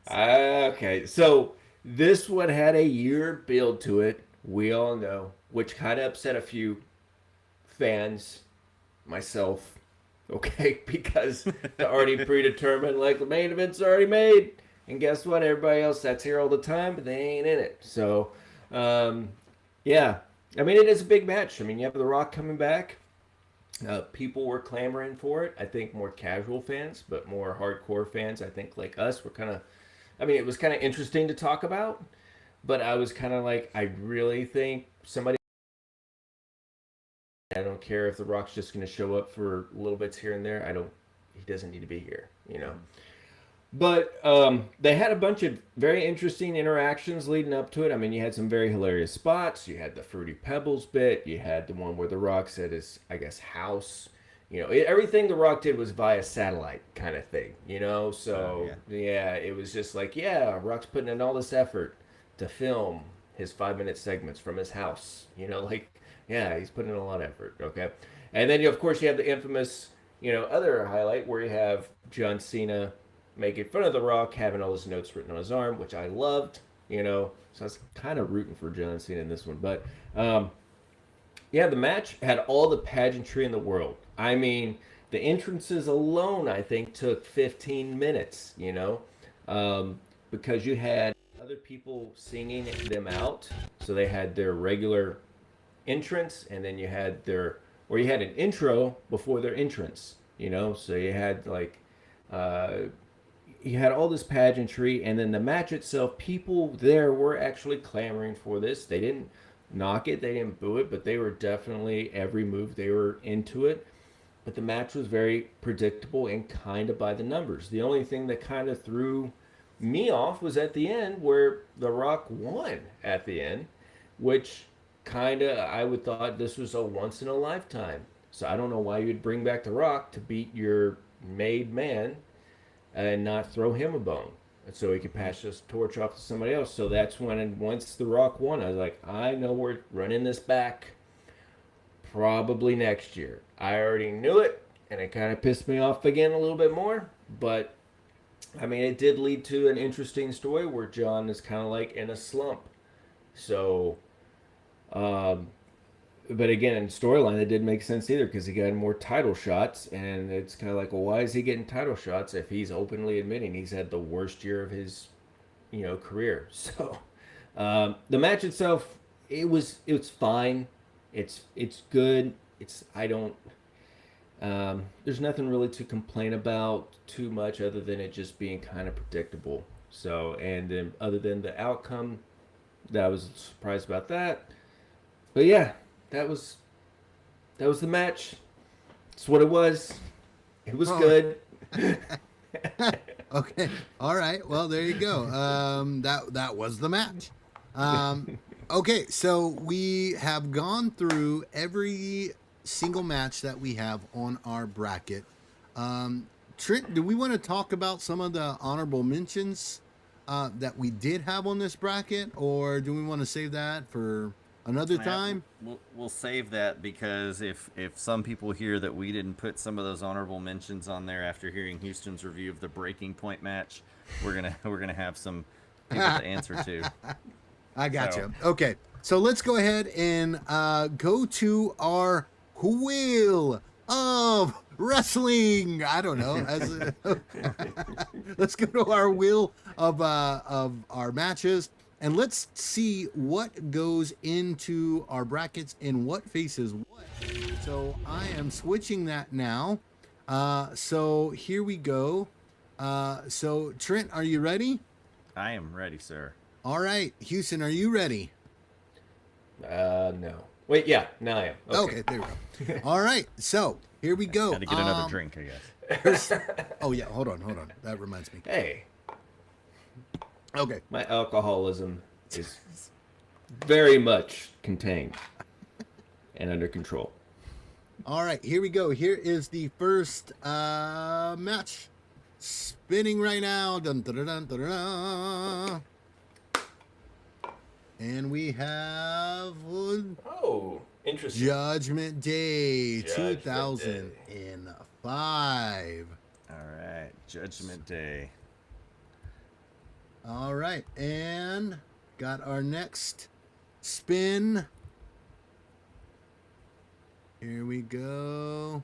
Okay, so this one had a year build to it. We all know, which kind of upset a few fans, myself. Okay, because the already predetermined, like the main event's already made, and guess what? Everybody else that's here all the time, but they ain't in it. So, yeah. I mean, it is a big match. I mean, you have The Rock coming back. People were clamoring for it. I think more casual fans, but more hardcore fans, I think, like us, were kind of... I mean, it was kind of interesting to talk about, but I was kind of like, I really think somebody... I don't care if The Rock's just going to show up for little bits here and there. He doesn't need to be here, But they had a bunch of very interesting interactions leading up to it. I mean, you had some very hilarious spots. You had the Fruity Pebbles bit. You had the one where The Rock's at his, I guess, house You know, everything The Rock did was via satellite kind of thing, you know? So, yeah, it was just like, yeah, Rock's putting in all this effort to film his 5-minute segments from his house. You know, like, yeah, he's putting in a lot of effort, okay? And then, of course, you have the infamous, you know, other highlight where you have John Cena making fun of The Rock, having all his notes written on his arm, which I loved, you know? So I was kind of rooting for John Cena in this one. But, yeah, the match had all the pageantry in the world. I mean, the entrances alone, I think, took 15 minutes, you know, because you had other people singing them out. So they had their regular entrance, and then you had you had an intro before their entrance, you know. So you had, like, you had all this pageantry, and then the match itself, people there were actually clamoring for this. They didn't knock it, they didn't boo it, but they were definitely, every move, they were into it. But the match was very predictable and kind of by the numbers. The only thing that kind of threw me off was at the end where The Rock won at the end, which kind of, I would thought this was a once in a lifetime. So I don't know why you'd bring back The Rock to beat your made man and not throw him a bone so he could pass this torch off to somebody else. So that's when, once The Rock won, I was like, I know we're running this back probably next year. I already knew it, and it kind of pissed me off again a little bit more. But, I mean, it did lead to an interesting story where John is kind of like in a slump. So, but again, in storyline, it didn't make sense either because he got more title shots, and it's kind of like, well, why is he getting title shots if he's openly admitting he's had the worst year of his, you know, career? So, the match itself, it was fine. It's good. There's nothing really to complain about too much other than it just being kind of predictable. So, and then other than the outcome, that I was surprised about that. But yeah, that was the match. It's what it was. It was good. Okay. All right. Well, there you go. That was the match. Okay, so we have gone through every single match that we have on our bracket. Trent, do we want to talk about some of the honorable mentions that we did have on this bracket, or do we want to save that for another time? We'll save that because if some people hear that we didn't put some of those honorable mentions on there after hearing Houston's review of the Breaking Point match, we're gonna have some people to answer to. I gotcha. Okay, so let's go ahead and go to our wheel of wrestling. I don't know. Let's go to our wheel of our matches, and let's see what goes into our brackets and what faces what. So I am switching that now. So here we go. So Trent, are you ready? I am ready, sir. All right, Houston, are you ready? No. Wait, yeah, now I am. Okay, there we go. All right, so here we go. Got to get another drink, I guess. Oh yeah, hold on. That reminds me. Hey, Okay. my alcoholism is very much contained and under control. All right, here we go. Here is the first match. Spinning right now. Dun, dun, dun, dun, dun, dun. And we have Oh, interesting. Judgment Day Judgment 2005. All right, Judgment Day. All right, and got our next spin. Here we go.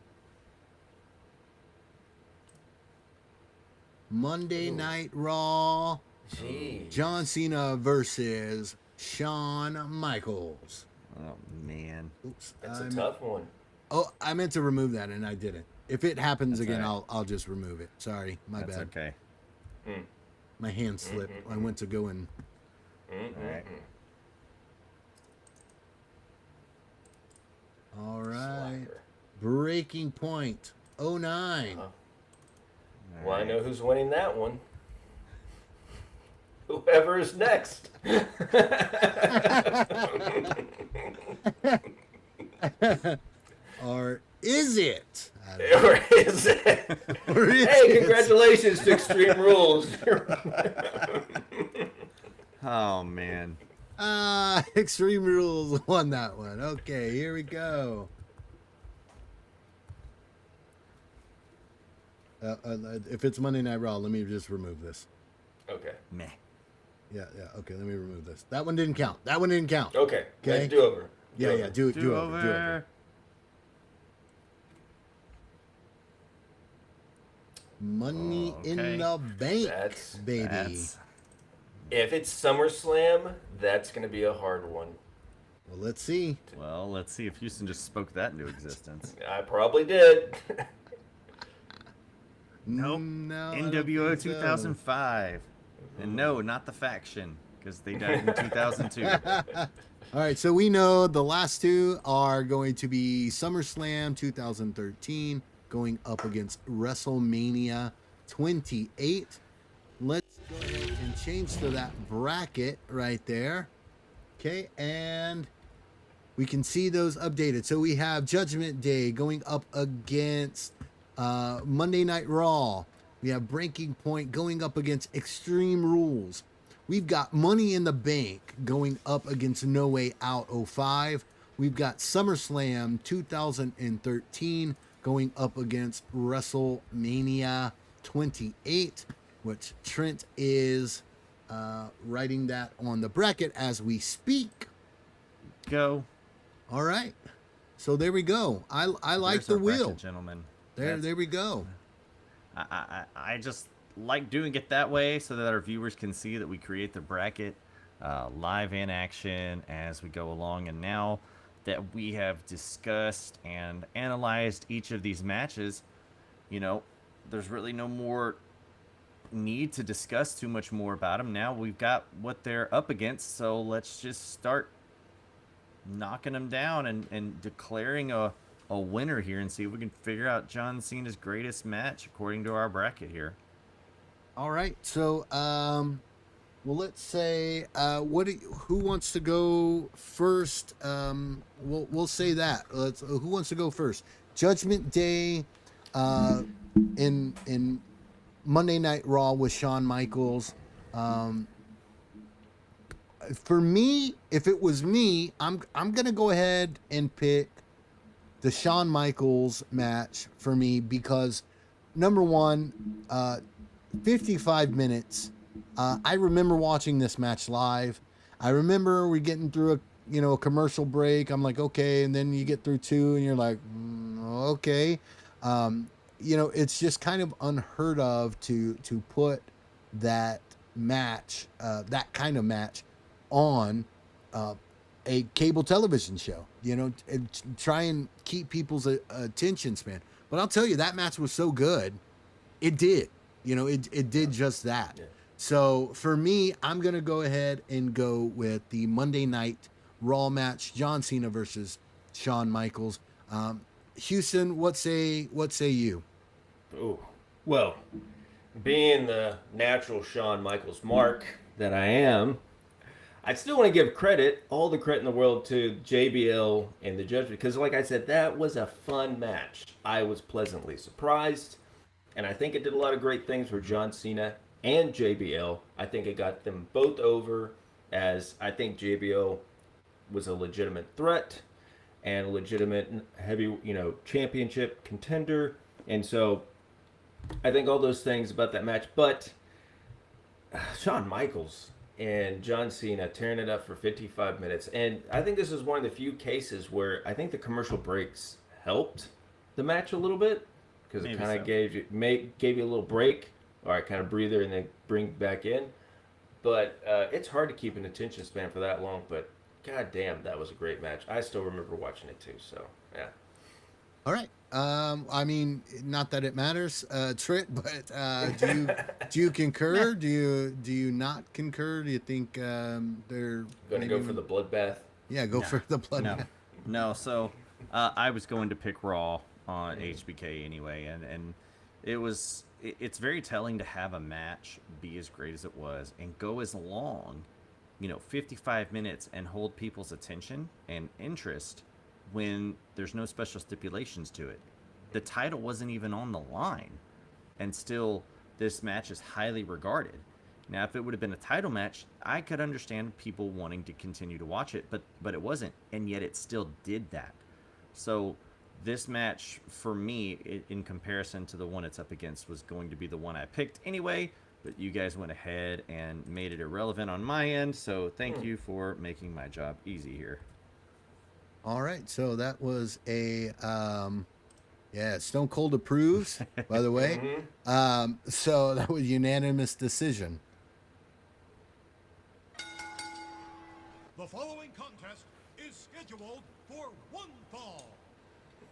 Monday Night Raw. Jeez. John Cena versus Shawn Michaels. Oh man, Oops, That's a tough one. Oh, I meant to remove that and I didn't. If it happens That's again, all right. I'll just remove it. Sorry, my that's bad. okay. My hand slipped. I went to go and. All right. All right. Slacker. Breaking Point 09. Well, I know who's winning that one. Whoever is next. Or is it? I don't Hey, congratulations to Extreme Rules. Oh man. Extreme Rules won that one. Okay, here we go. If it's Monday Night Raw, let me just remove this. Okay. Meh. Yeah. Okay, let me remove this. That one didn't count. Okay. Let's do over. Do over. Do over. Money in the Bank, baby. If it's SummerSlam, that's going to be a hard one. Well, let's see. Well, let's see if Houston just spoke that into existence. I probably did. Nope. No, NWO 2005. And no, not the faction, because they died in 2002. All right, so we know the last two are going to be SummerSlam 2013 going up against WrestleMania 28. Let's go ahead and change to that bracket right there. Okay, and we can see those updated. So we have Judgment Day going up against Monday Night Raw. We have Breaking Point going up against Extreme Rules. We've got Money in the Bank going up against No Way Out 05. We've got SummerSlam 2013 going up against WrestleMania 28, which Trent is writing that on the bracket as we speak. Go. All right. So there we go. I like There's the our wheel. bracket, gentlemen. There we go. I just like doing it that way so that our viewers can see that we create the bracket live in action as we go along. And now that we have discussed and analyzed each of these matches, you know, there's really no more need to discuss too much more about them. Now we've got what they're up against, so let's just start knocking them down and declaring a winner here and see if we can figure out John Cena's greatest match according to our bracket here. All right. So, well, let's say, who wants to go first? We'll say that. Who wants to go first? Judgment Day, in Monday Night Raw with Shawn Michaels. For me, if it was me, I'm gonna go ahead and pick the Shawn Michaels match for me because number one, 55 minutes. I remember watching this match live. I remember we getting through a commercial break. I'm like, okay, and then you get through two, and you're like, okay. It's just kind of unheard of to put that match, that kind of match, on a cable television show. And try and keep people's attention span. But I'll tell you, that match was so good, it did. It did just that. Yeah. So for me, I'm gonna go ahead and go with the Monday Night Raw match, John Cena versus Shawn Michaels. Houston, what say you? Oh, well, being the natural Shawn Michaels mark that I am, I still want to give all the credit in the world to JBL and the Judgment, because like I said, that was a fun match. I was pleasantly surprised, and I think it did a lot of great things for John Cena and JBL. I think it got them both over, as I think JBL was a legitimate threat and a legitimate heavy, championship contender. And so I think all those things about that match, but Shawn Michaels and John Cena tearing it up for 55 minutes. And I think this is one of the few cases where I think the commercial breaks helped the match a little bit, because it kind of gave you a little break, all right, kind of breather, and then bring back in. But it's hard to keep an attention span for that long, but god damn, that was a great match. I still remember watching it too, so yeah. All right. I mean, not that it matters, Trent, but do you concur? Do you not concur? Do you think they're going to go for the bloodbath? Yeah, go for the bloodbath. No. So I was going to pick Raw on HBK anyway, and it's very telling to have a match be as great as it was and go as long, 55 minutes, and hold people's attention and interest when there's no special stipulations to it. The title wasn't even on the line. and still this match is highly regarded. Now, if it would have been a title match, I could understand people wanting to continue to watch it, but it wasn't, and yet it still did that. So this match, for me, in comparison to the one it's up against, was going to be the one I picked anyway, but you guys went ahead and made it irrelevant on my end, so thank you for making my job easy here. All right, so that was a Stone Cold approves, by the way. So that was unanimous decision. The following contest is scheduled for one fall.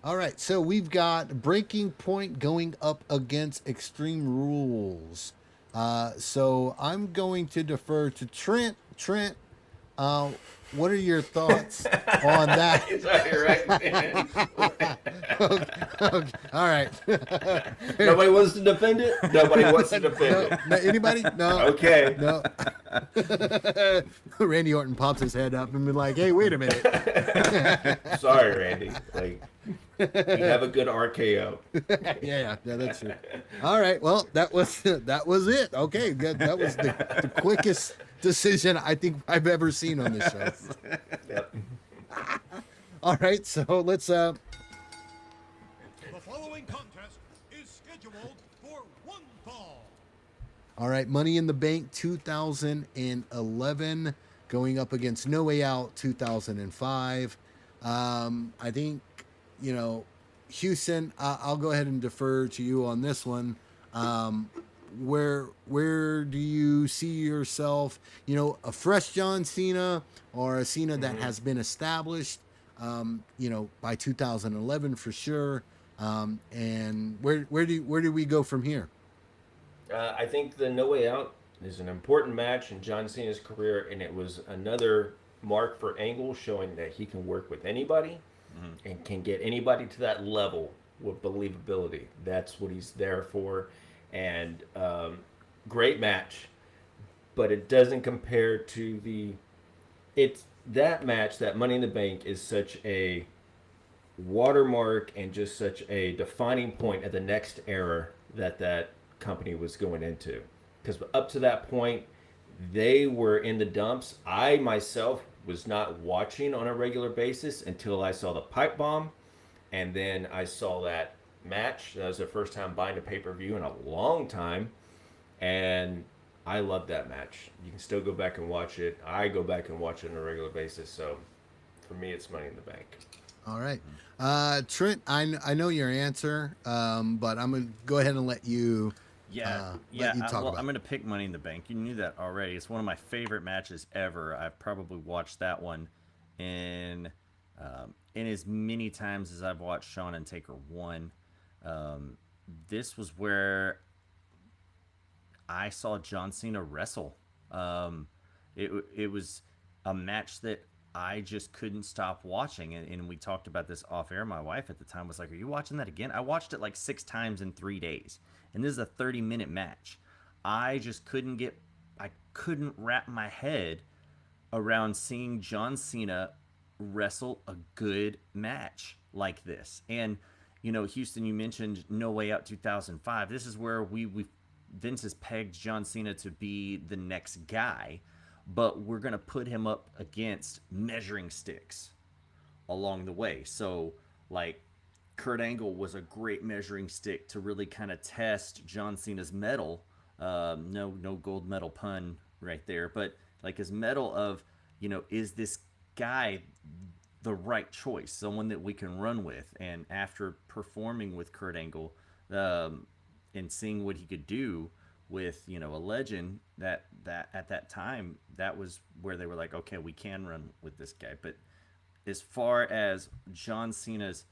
All right, so we've got Breaking Point going up against Extreme Rules. So I'm going to defer to Trent. Trent, what are your thoughts on that? It's right, Okay, all right. Nobody wants to defend it? Nobody wants to defend it. No, anybody? No. Okay. No. Randy Orton pops his head up and be like, "Hey, wait a minute." Sorry, Randy. Like, you have a good RKO. yeah, that's true. All right, well, that was it. Okay, that was the quickest decision I think I've ever seen on this show. Yep. All right, so let's. The following contest is scheduled for one fall. All right, Money in the Bank 2011 going up against No Way Out 2005. I think, Houston, I'll go ahead and defer to you on this one. Where do you see yourself, a fresh John Cena or a Cena that has been established, by 2011 for sure? And where do we go from here? I think the No Way Out is an important match in John Cena's career, and it was another mark for Angle, showing that he can work with anybody and can get anybody to that level with believability. That's what he's there for. And great match, but it doesn't compare to that match. That Money in the Bank is such a watermark and just such a defining point at the next era that company was going into, because up to that point they were in the dumps. I myself was not watching on a regular basis until I saw the pipe bomb, and then I saw that match. That was the first time buying a pay-per-view in a long time, and I loved that match. You can still go back and watch it. I go back and watch it on a regular basis, so for me it's Money in the Bank. All right. Trent, I know your answer, but I'm going to go ahead and let you talk about I'm going to pick Money in the Bank. You knew that already. It's one of my favorite matches ever. I've probably watched that one in as many times as I've watched Shawn and Taker 1. This was where I saw John Cena wrestle. It was a match that I just couldn't stop watching, and we talked about this off air. My wife at the time was like, "Are you watching that again?" I watched it like 6 times in 3 days, and this is a 30-minute match. I just couldn't wrap my head around seeing John Cena wrestle a good match like this. And Houston, you mentioned No Way Out 2005. This is where Vince has pegged John Cena to be the next guy, but we're going to put him up against measuring sticks along the way. So, like, Kurt Angle was a great measuring stick to really kind of test John Cena's mettle. No gold medal pun right there, but like his mettle of, is this guy the right choice, someone that we can run with? And after performing with Kurt Angle and seeing what he could do with a legend, that at that time, that was where they were like, okay, we can run with this guy. But as far as John Cena's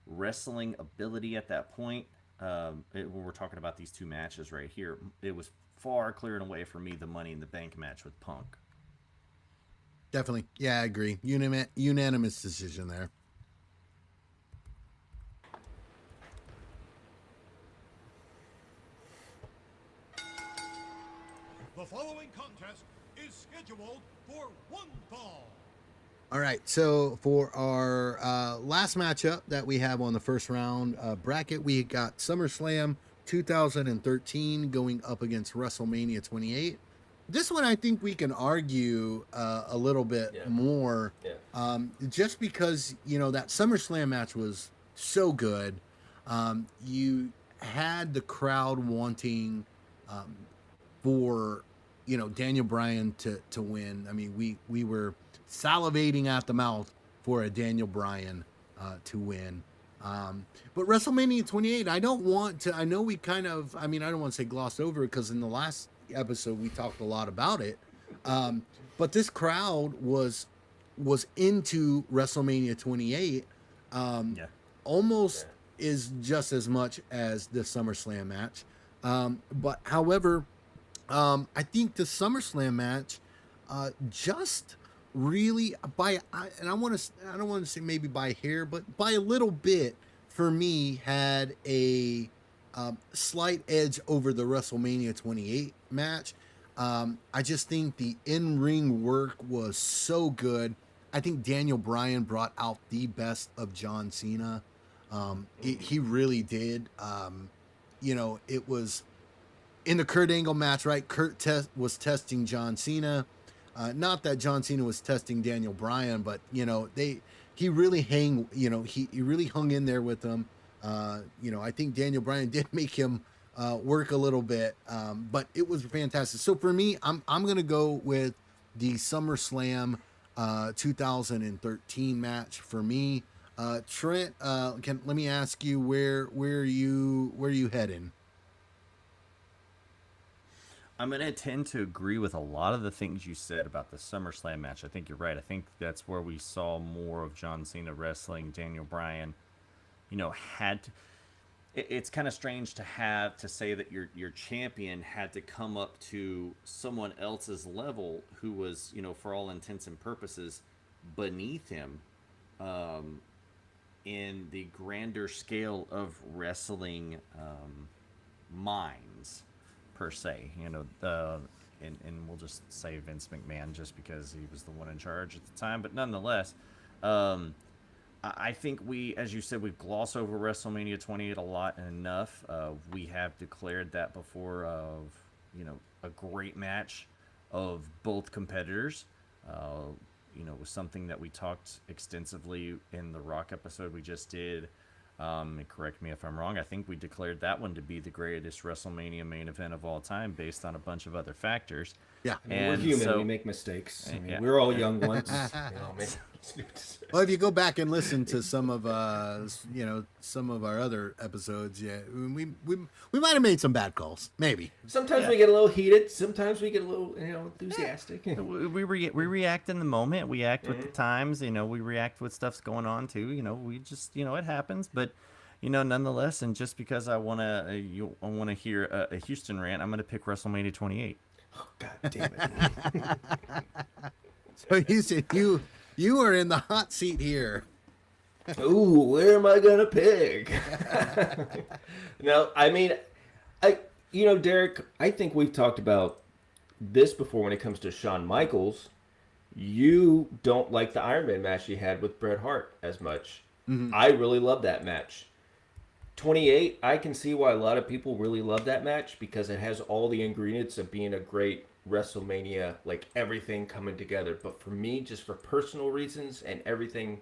wrestling ability at that point, when we're talking about these two matches right here, it was far clear and away for me the Money in the Bank match with Punk. Definitely. Yeah, I agree. Unanimous decision there. The following contest is scheduled for one fall. All right, so for our last matchup that we have on the first round bracket, we got SummerSlam 2013 going up against WrestleMania 28. This one, I think we can argue a little bit more, just because that SummerSlam match was so good. You had the crowd wanting for Daniel Bryan to win. I mean, we were salivating at the mouth for a Daniel Bryan to win. But WrestleMania 28, I don't want to. I know we kind of. I mean, I don't want to say glossed over because in the last episode we talked a lot about it. But this crowd was into WrestleMania 28. Almost is just as much as the SummerSlam match. But however, I think the SummerSlam match just really and I don't want to say maybe by hair, but by a little bit for me had a slight edge over the WrestleMania 28 match. I just think the in-ring work was so good. I think Daniel Bryan brought out the best of John Cena. He really did. It was in the Kurt Angle match, right? Kurt was testing John Cena. Not that John Cena was testing Daniel Bryan, but he really he really hung in there with him. I think Daniel Bryan did make him work a little bit, but it was fantastic. So for me, I'm gonna go with the SummerSlam 2013 match for me. Trent, let me ask you where you heading? I'm going to tend to agree with a lot of the things you said about the SummerSlam match. I think you're right. I think that's where we saw more of John Cena wrestling. Daniel Bryan, had to, it's kind of strange to say that your champion had to come up to someone else's level who was, for all intents and purposes, beneath him in the grander scale of wrestling minds. Per se, and we'll just say Vince McMahon just because he was the one in charge at the time. But nonetheless, I think as you said, we've glossed over WrestleMania 28 a lot and enough. We have declared that before of, a great match of both competitors. It was something that we talked extensively in the Rock episode we just did. And correct me if I'm wrong. I think we declared that one to be the greatest WrestleMania main event of all time, based on a bunch of other factors. Yeah, we're human. We make mistakes. We're all young ones. Well, if you go back and listen to some of some of our other episodes, we might have made some bad calls, maybe. Sometimes we get a little heated. Sometimes we get a little enthusiastic. We react in the moment. We act with the times. We react with stuff's going on too. We just it happens. But nonetheless, and just because I wanna hear a Houston rant, I'm gonna pick WrestleMania 28. Oh, God damn it! So you said you are in the hot seat here. Ooh, where am I gonna pick? No, I mean, Derek, I think we've talked about this before when it comes to Shawn Michaels. You don't like the Iron Man match he had with Bret Hart as much. Mm-hmm. I really love that match. 28, I can see why a lot of people really love that match because it has all the ingredients of being a great WrestleMania, like everything coming together. But for me, just for personal reasons and everything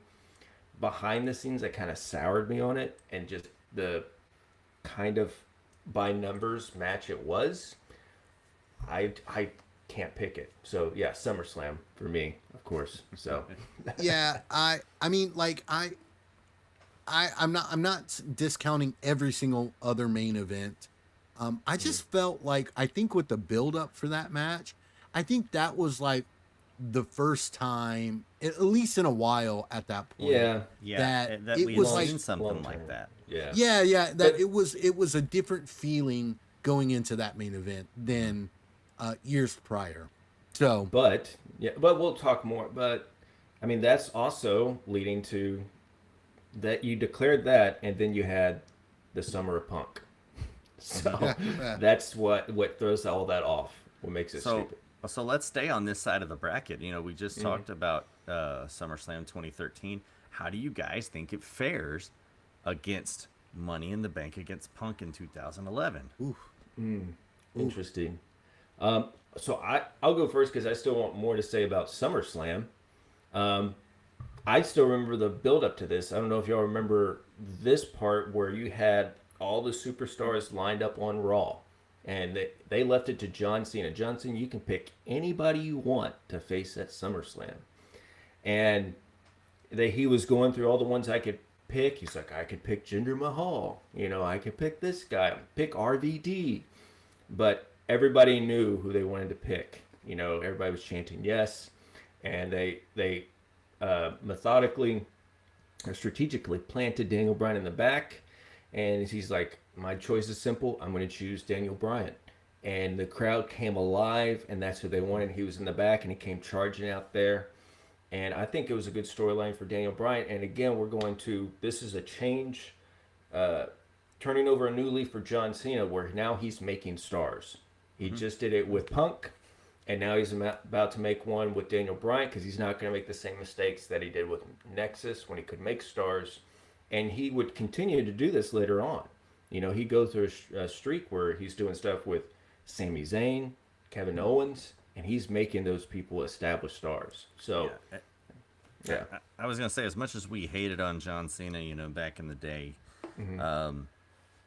behind the scenes that kind of soured me on it, and just the kind of by numbers match it was, I can't pick it. So yeah, SummerSlam for me, of course. So yeah, I mean, like I'm not discounting every single other main event. I just felt like, I think with the build up for that match, I think that was like the first time, at least in a while at that point. That it we was had like seen something like that. That it was a different feeling going into that main event than years prior. So, but we'll talk more. But I mean, that's also leading to that you declared that, and then you had the Summer of Punk. So that's what throws all that off. What makes it stupid. So let's stay on this side of the bracket. We just talked about SummerSlam 2013. How do you guys think it fares against Money in the Bank against Punk in 2011. Ooh. Interesting. So I'll go first because I still want more to say about SummerSlam. I still remember the build up to this. I don't know if y'all remember this part where you had all the superstars lined up on Raw, and they left it to John Cena. John Cena, you can pick anybody you want to face at SummerSlam, and he was going through all the ones I could pick. He's like, I could pick Jinder Mahal. I could pick this guy. Pick RVD. But everybody knew who they wanted to pick. Everybody was chanting yes, and they methodically or strategically planted Daniel Bryan in the back, and he's like, my choice is simple. I'm going to choose Daniel Bryan. And the crowd came alive, and that's who they wanted. He was in the back, and he came charging out there. And I think it was a good storyline for Daniel Bryan. And again, this is a change, turning over a new leaf for John Cena, where now he's making stars. He just did it with Punk, and now he's about to make one with Daniel Bryan, because he's not going to make the same mistakes that he did with Nexus when he could make stars. And he would continue to do this later on. He'd go through a streak where he's doing stuff with Sami Zayn, Kevin Owens, and he's making those people established stars. So, yeah. I was going to say, as much as we hated on John Cena, back in the day,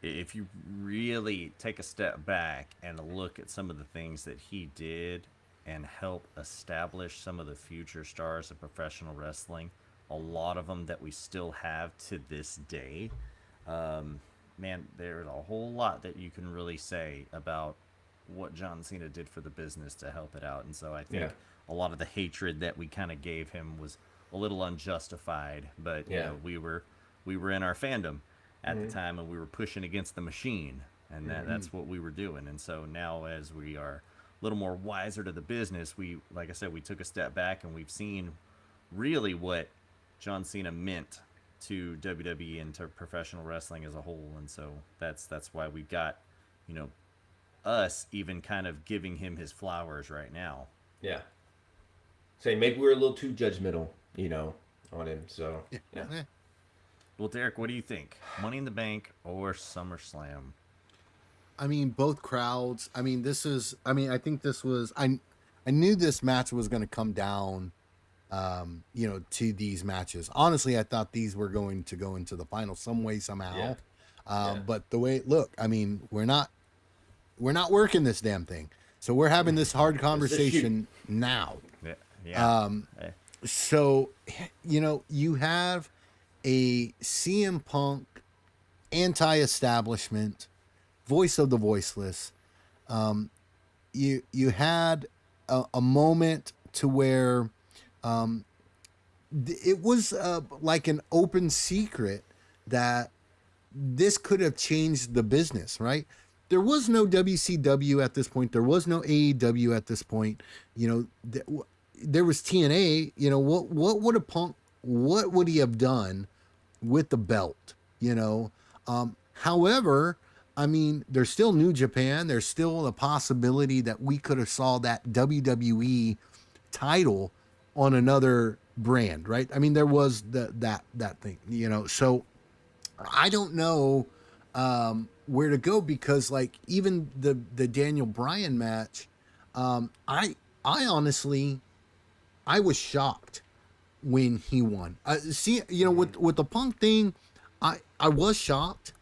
if you really take a step back and look at some of the things that he did and help establish some of the future stars of professional wrestling, a lot of them that we still have to this day, man, there's a whole lot that you can really say about what John Cena did for the business to help it out. And so I think a lot of the hatred that we kind of gave him was a little unjustified, but we were in our fandom at the time, and we were pushing against the machine, and that's what we were doing. And so now, as we are a little more wiser to the business, like I said, we took a step back, and we've seen really what John Cena meant to WWE and to professional wrestling as a whole. And so that's why we got, us even kind of giving him his flowers right now. Yeah. Say maybe we're a little too judgmental, on him. So, yeah. Well, Derek, what do you think? Money in the Bank or SummerSlam? I mean, both crowds. I think this was. I knew this match was going to come down, to these matches. Honestly, I thought these were going to go into the final some way, somehow. But the way it looked, we're not working this damn thing. So we're having this hard conversation now. So, you have a CM Punk anti-establishment, voice of the voiceless. You had a moment to where it was like an open secret that this could have changed the business, right? There was no WCW at this point. There was no AEW at this point. There was TNA. What would he have done with the belt? However, there's still New Japan. There's still a possibility that we could have saw that WWE title on another brand, right? There was that thing, So I don't know where to go, because even the Daniel Bryan match, I honestly, I was shocked when he won. With the Punk thing, I was shocked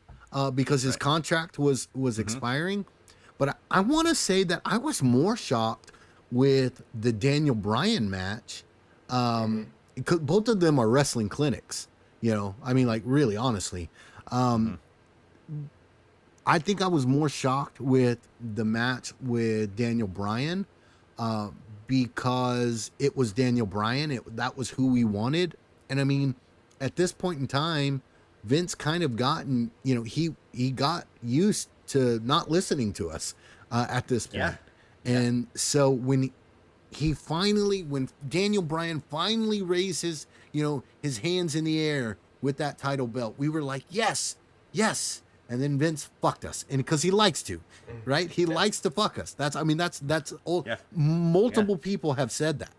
because his contract was expiring, but I want to say that I was more shocked with the Daniel Bryan match, because both of them are wrestling clinics. Really, honestly. I think I was more shocked with the match with Daniel Bryan because it was Daniel Bryan. That was who we wanted. And at this point in time, Vince kind of gotten, he got used to not listening to us at this point. Yeah. And so when Daniel Bryan finally raised his hands in the air with that title belt, we were like, yes. And then Vince fucked us, and because he likes to, right? He likes to fuck us. That's old. Yeah. Multiple people have said that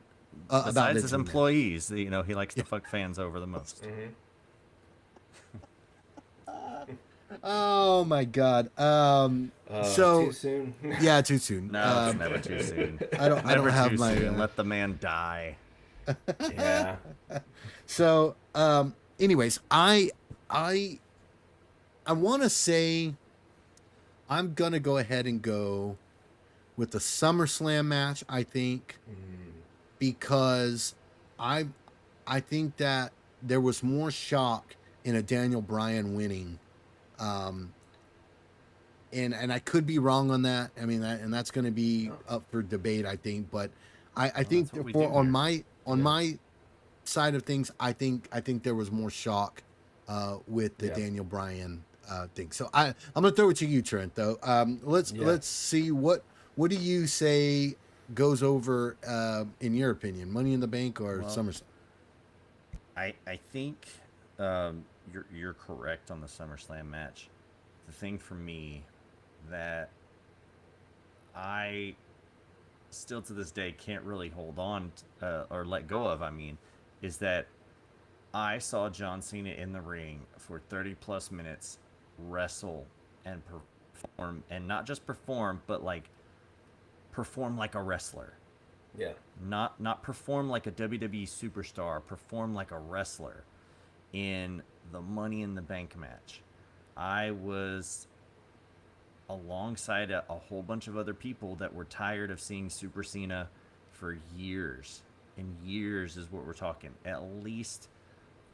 about his employees. He likes to fuck fans over the most. Oh my God. Too So soon. yeah, too soon. No, it's never too soon. I don't Never have too my. soon. Let the man die. Yeah. So, anyways, I, I want to say I'm gonna go ahead and go with the SummerSlam match. I think because I, I think that there was more shock in a Daniel Bryan winning, um, and I could be wrong on that. I mean, and that's going to be up for debate, I think. But I Well, think that's what we for do on here. my side of things, I think there was more shock with the Yeah. Daniel Bryan thing. So I'm gonna throw it to you, Trent. Though Yeah. let's see what do you say goes over in your opinion, Money in the Bank or Well, SummerSlam? I think you're correct on the SummerSlam match. The thing for me that I still to this day can't really hold on or let go of, I mean, is that I saw John Cena in the ring for 30 plus minutes wrestle and perform, and not just perform, but like perform like a wrestler. Yeah. Not perform like a WWE superstar, perform like a wrestler in the Money in the Bank match. I was alongside a whole bunch of other people that were tired of seeing Super Cena for years. And years is what we're talking. At least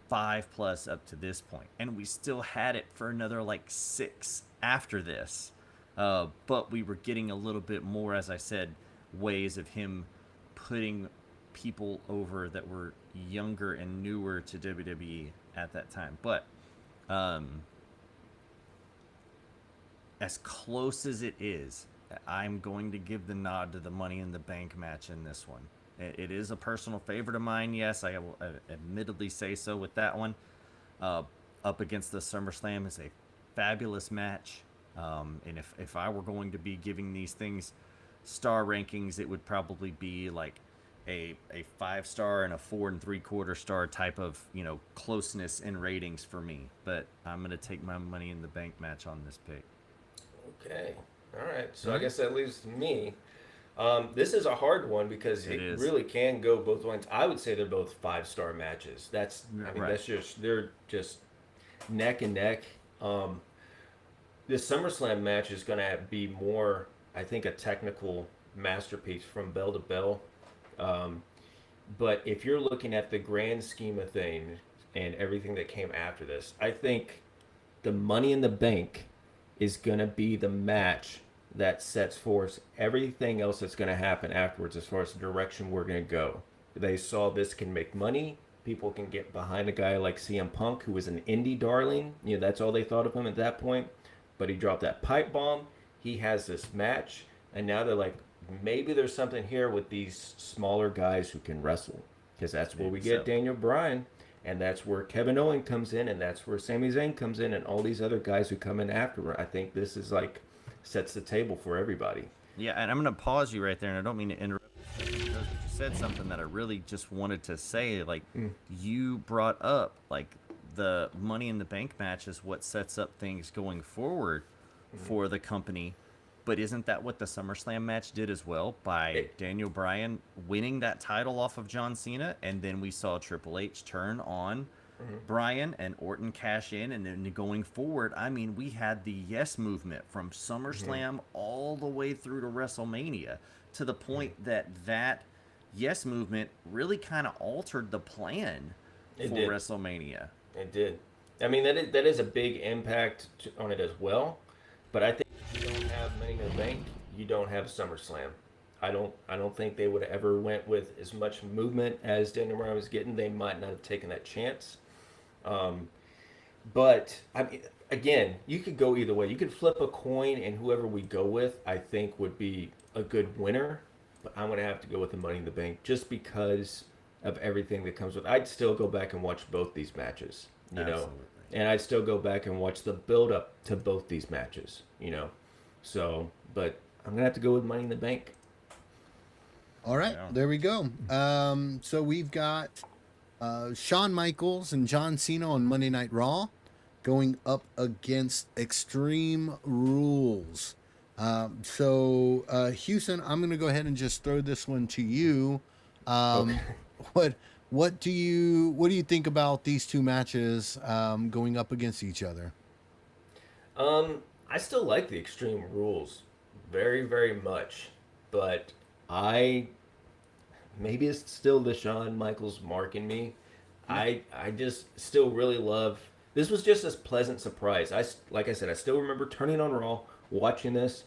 5 plus up to this point. And we still had it for another like 6 after this. But we were getting a little bit more, as I said, ways of him putting people over that were younger and newer to WWE at that time. But um, as close as it is, I'm going to give the nod to the Money in the Bank match in this one. It is a personal favorite of mine, yes. I will admittedly say so with that one. Uh, Up against the SummerSlam is a fabulous match. And if I were going to be giving these things star rankings, it would probably be like a 5 star and a 4 3/4 star type of closeness in ratings for me. But I'm gonna take my Money in the Bank match on this pick. Okay. All right. So I Right. guess that leaves me. This is a hard one because It it is. really can go both ways. I would say they're both 5 star matches. I mean, Right. they're just neck and neck. Um, this SummerSlam match is going to be more, I think, a technical masterpiece from bell to bell. Um, but if you're looking at the grand scheme of things and everything that came after this, I think the Money in the Bank is going to be the match that sets forth everything else that's going to happen afterwards as far as the direction we're going to go. They saw this can make money. People can get behind a guy like CM Punk, who was an indie darling. That's all they thought of him at that point. But he dropped that pipe bomb. He has this match. And now they're like, maybe there's something here with these smaller guys who can wrestle. Because that's where we Maybe get so. Daniel Bryan. And that's where Kevin Owens comes in, and that's where Sami Zayn comes in, and all these other guys who come in after. I think this is like sets the table for everybody. Yeah, and I'm gonna pause you right there, and I don't mean to interrupt. You said something that I really just wanted to say. Like, you brought up like the Money in the Bank match is what sets up things going forward for the company. But isn't that what the SummerSlam match did as well? By It, Daniel Bryan winning that title off of John Cena, and then we saw Triple H turn on Bryan and Orton cash in, and then going forward, I mean, we had the Yes movement from SummerSlam all the way through to WrestleMania, to the point that Yes movement really kind of altered the plan it for did. WrestleMania. It did. I mean, that is a big impact on it as well. But I think if you don't have Money in the Bank, you don't have SummerSlam. I don't think they would have ever went with as much movement as Daniel Bryan was getting. They might not have taken that chance. Um, but I mean, again, you could go either way. You could flip a coin, and whoever we go with, I think, would be a good winner. But I'm gonna have to go with the Money in the Bank just because of everything that comes with. I'd still go back and watch both these matches, Absolutely. and I'd still go back and watch the build up to both these matches. So, but I'm gonna have to go with Money in the Bank. All right, Yeah. there we go. So we've got Shawn Michaels and John Cena on Monday Night Raw going up against Extreme Rules. Houston, I'm going to go ahead and just throw this one to you. Okay. What what do you think about these two matches going up against each other? I still like the Extreme Rules very, very much, but I maybe it's still the Shawn Michaels mark in me. I just still really love. This was just a pleasant surprise. Like I said, I still remember turning on Raw, watching this,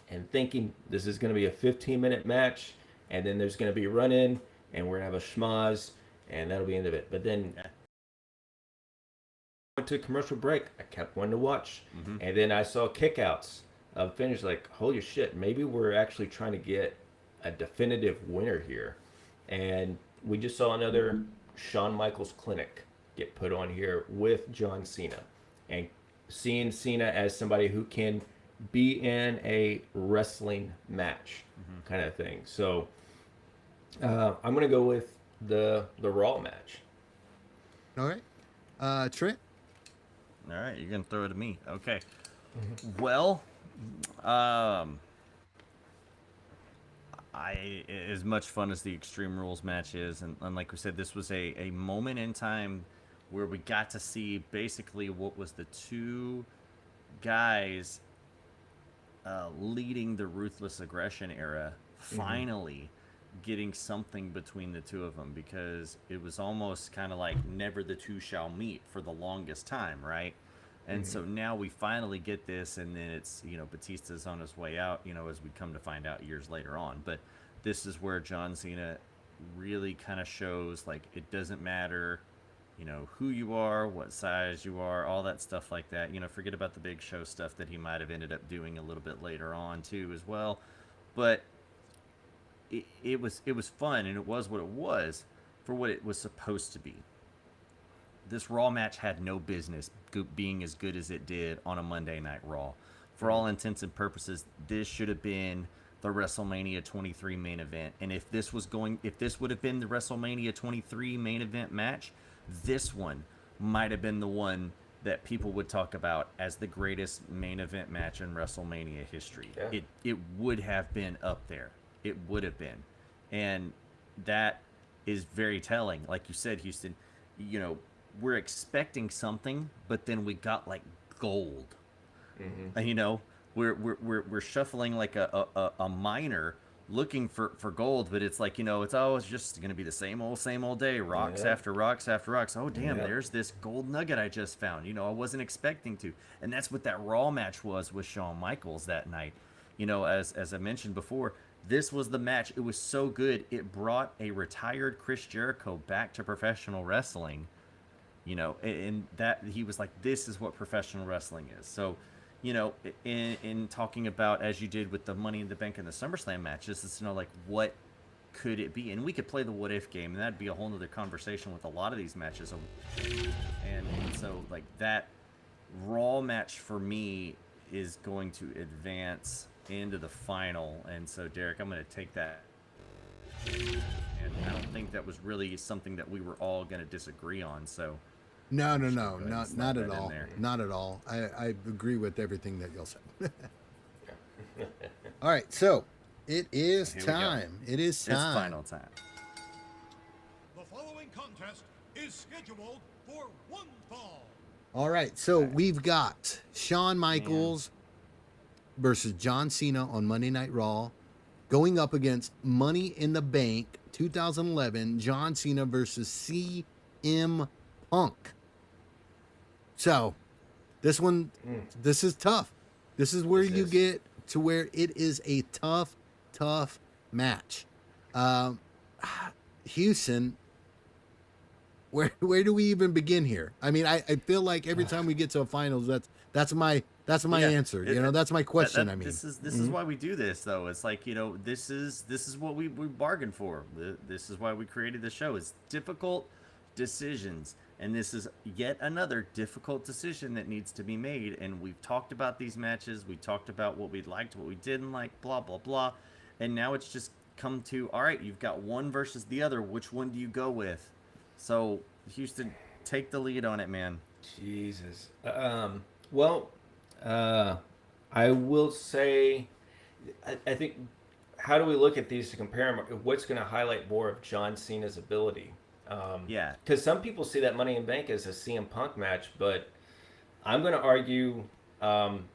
and thinking this is going to be a 15-minute match, and then there's going to be a run in, and we're gonna have a schmaz, and that'll be the end of it. But then went to commercial break. I kept wanting to watch, and then I saw kickouts of finish. Like, holy shit! Maybe we're actually trying to get a definitive winner here, and we just saw another Shawn Michaels clinic get put on here with John Cena, and seeing Cena as somebody who can be in a wrestling match, kind of thing. So I'm gonna go with the Raw match. All right. Trent? All right, you're gonna throw it to me. Okay. Well, um, as much fun as the Extreme Rules match is, and like we said, this was a moment in time where we got to see basically what was the two guys leading the Ruthless Aggression era finally getting something between the two of them, because it was almost kind of like never the two shall meet for the longest time, right? And so now we finally get this, and then it's, Batista's on his way out, as we come to find out years later on. But this is where John Cena really kind of shows, like, it doesn't matter, who you are, what size you are, all that stuff like that. Forget about the Big Show stuff that he might have ended up doing a little bit later on too as well. But it was fun, and it was what it was for what it was supposed to be. This Raw match had no business being as good as it did on a Monday Night Raw. For all intents and purposes, this should have been the WrestleMania 23 main event. And if this would have been the WrestleMania 23 main event match, this one might have been the one that people would talk about as the greatest main event match in WrestleMania history. Yeah. It would have been up there. It would have been. And that is very telling. Like you said, Houston, we're expecting something, but then we got like gold. We're shuffling like a miner looking for gold, but it's like, it's just gonna be the same old day, rocks after rocks after rocks. Oh damn, there's this gold nugget I just found. I wasn't expecting to. And that's what that Raw match was with Shawn Michaels that night. As I mentioned before, this was the match. It was so good, it brought a retired Chris Jericho back to professional wrestling. And that he was like, this is what professional wrestling is. So, in talking about, as you did with the Money in the Bank and the SummerSlam matches, is like, what could it be? And we could play the what if game, and that'd be a whole nother conversation with a lot of these matches. And so, like, that Raw match for me is going to advance into the final. And so, Derek, I'm going to take that. And I don't think that was really something that we were all going to disagree on. So. No, not at all. Not at all. I agree with everything that y'all said. All right, so it is time. It is time. It's final time. The following contest is scheduled for one fall. All right, so we've got Shawn Michaels versus John Cena on Monday Night Raw, going up against Money in the Bank 2011, John Cena versus CM Punk. So, this is tough. This is where you get to where it is a tough match. Houston, where do we even begin here? I mean, I feel like every time we get to a finals, that's my answer. That's my question. This is why we do this, though. It's like, this is what we bargained for. This is why we created the show. It's difficult decisions. And this is yet another difficult decision that needs to be made. And we've talked about these matches. We talked about what we liked, what we didn't like, blah, blah, blah. And now it's just come to, all right, you've got one versus the other. Which one do you go with? So, Houston, take the lead on it, man. Jesus. Well, uh, I will say, I think, how do we look at these to compare them? What's going to highlight more of John Cena's ability? Yeah, Because some people see that Money in Bank as a CM Punk match, but I'm going to argue um,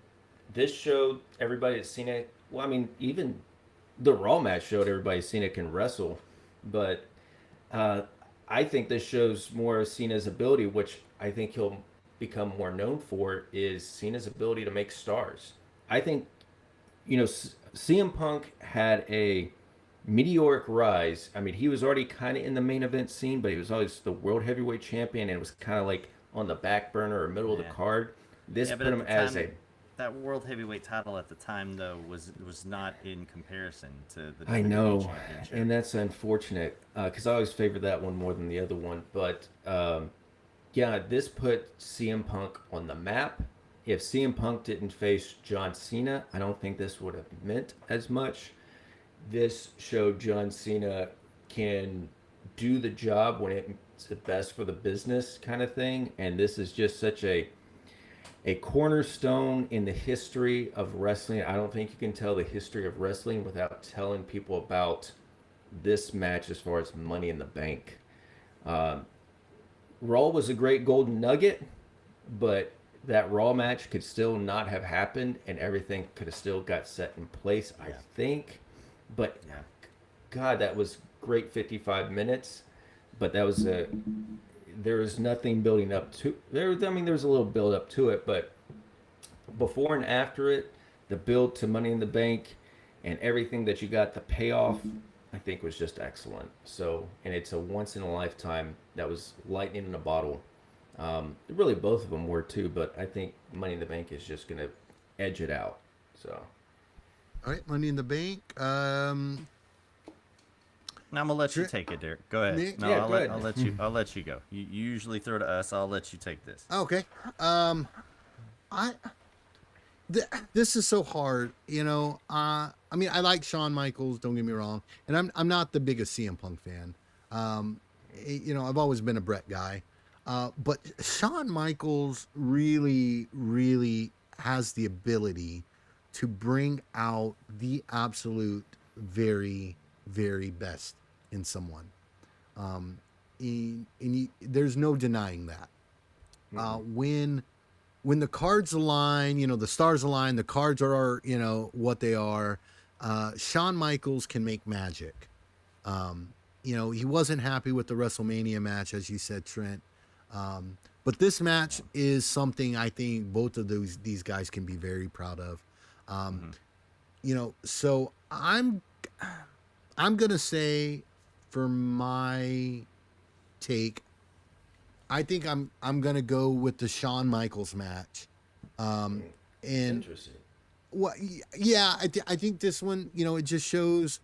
this showed everybody that Cena. Well, I mean, even the Raw match showed everybody Cena can wrestle, but uh, I think this shows more of Cena's ability, which I think he'll become more known for, is Cena's ability to make stars. I think CM Punk had a meteoric rise. I mean, he was already kind of in the main event scene, but he was always the world heavyweight champion and was kind of like on the back burner or middle of the yeah, card. This yeah. But put at him the as time, a. that world heavyweight title at the time though was not in comparison to the I WWE know, Championship. and that's unfortunate because I always favored that one more than the other one. But yeah, this put CM Punk on the map. If CM Punk didn't face John Cena, I don't think this would have meant as much. This showed John Cena can do the job when it's the best for the business kind of thing, and this is just such a cornerstone in the history of wrestling. I don't think you can tell the history of wrestling without telling people about this match as far as Money in the Bank. Um, Raw was a great golden nugget, but that Raw match could still not have happened, and everything could have still got set in place, I Yeah, think. But yeah. God, that was great 55 minutes. But that was a there was nothing building up to there. I mean, there's a little build up to it, but before and after it, the build to Money in the Bank, and everything that you got, the payoff, I think was just excellent. So, and it's a once in a lifetime. That was lightning in a bottle. Really, both of them were too, but I think Money in the Bank is just gonna edge it out. So, All right, Money in the Bank. Now I'm gonna let you Trent, take it, Derek. Go ahead. Nick? No, yeah, I'll go let ahead. I'll let you go. You usually throw to us. I'll let you take this. Okay. Um, I this is so hard, you know. I mean, I like Shawn Michaels. Don't get me wrong, and I'm not the biggest CM Punk fan. You know, I've always been a Brett guy, but Shawn Michaels really has the ability to bring out the absolute very best in someone. Um, there's no denying that. Mm-mm. When the cards align, you know, the stars align, the cards are, you know, what they are. Shawn Michaels can make magic. You know, he wasn't happy with the WrestleMania match, as you said, Trent. But this match is something I think both of these guys can be very proud of. Um, Hmm. you know, so I'm gonna say for my take, I think I'm gonna go with the Shawn Michaels match. Um, and Interesting. what? Yeah, I think this one, you know, it just shows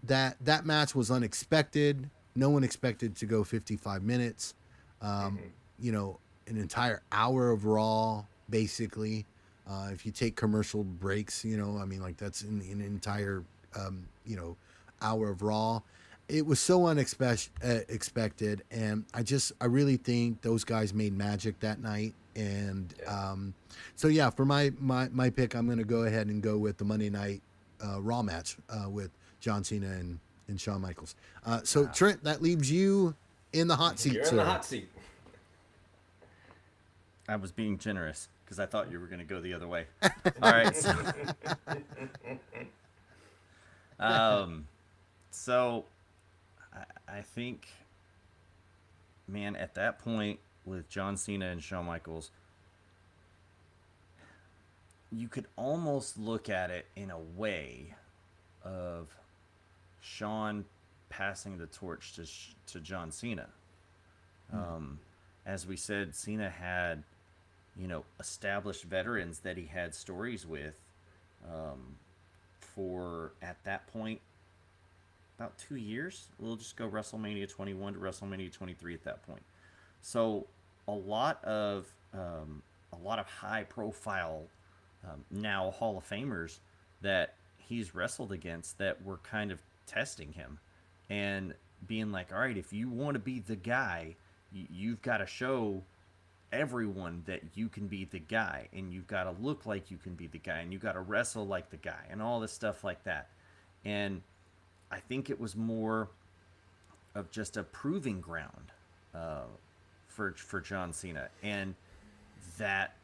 that that match was unexpected. No one expected to go 55 minutes. Um, Mm-hmm. you know, an entire hour of Raw, basically. If you take commercial breaks, you know, I mean, like that's in an entire, you know, hour of Raw. It was so expected, and I really think those guys made magic that night. And Yeah. so yeah, for my pick, I'm going to go ahead and go with the Monday Night Raw match with John Cena and Shawn Michaels. So Wow. Trent, that leaves you in the hot seat, You're in the sir. hot seat. I was being generous because I thought you were gonna go the other way. All right. So, um, so I think, man, at that point with John Cena and Shawn Michaels, you could almost look at it in a way of Shawn passing the torch to John Cena. Um, as we said, Cena had, established veterans that he had stories with, um, for at that point about 2 years. We'll just go WrestleMania 21 to WrestleMania 23 at that point. So a lot of high profile, now Hall of Famers that he's wrestled against that were kind of testing him and being like, all right, if you want to be the guy, you've got to show everyone that you can be the guy, and you've got to look like you can be the guy, and you've got to wrestle like the guy, and all this stuff like that. And I think it was more of just a proving ground for John Cena, and that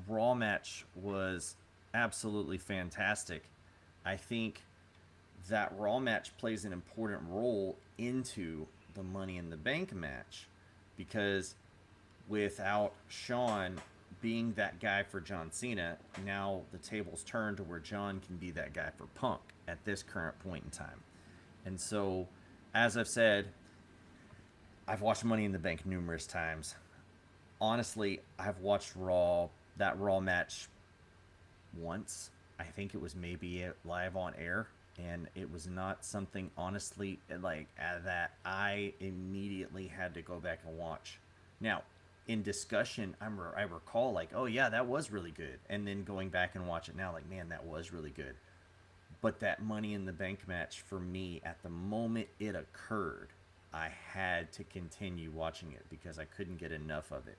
Raw match was absolutely fantastic. I think that Raw match plays an important role into the Money in the Bank match, because without Shawn being that guy for John Cena, now the tables turn to where John can be that guy for Punk at this current point in time. And so, as I've said, I've watched Money in the Bank numerous times. Honestly, I've watched that Raw match once. I think it was maybe live on air, and it was not something, honestly, like that I immediately had to go back and watch. Now, in discussion, I recall like, oh yeah, that was really good, and then going back and watch it now, like, man, that was really good. But that Money in the Bank match, for me, at the moment it occurred, I had to continue watching it because I couldn't get enough of it.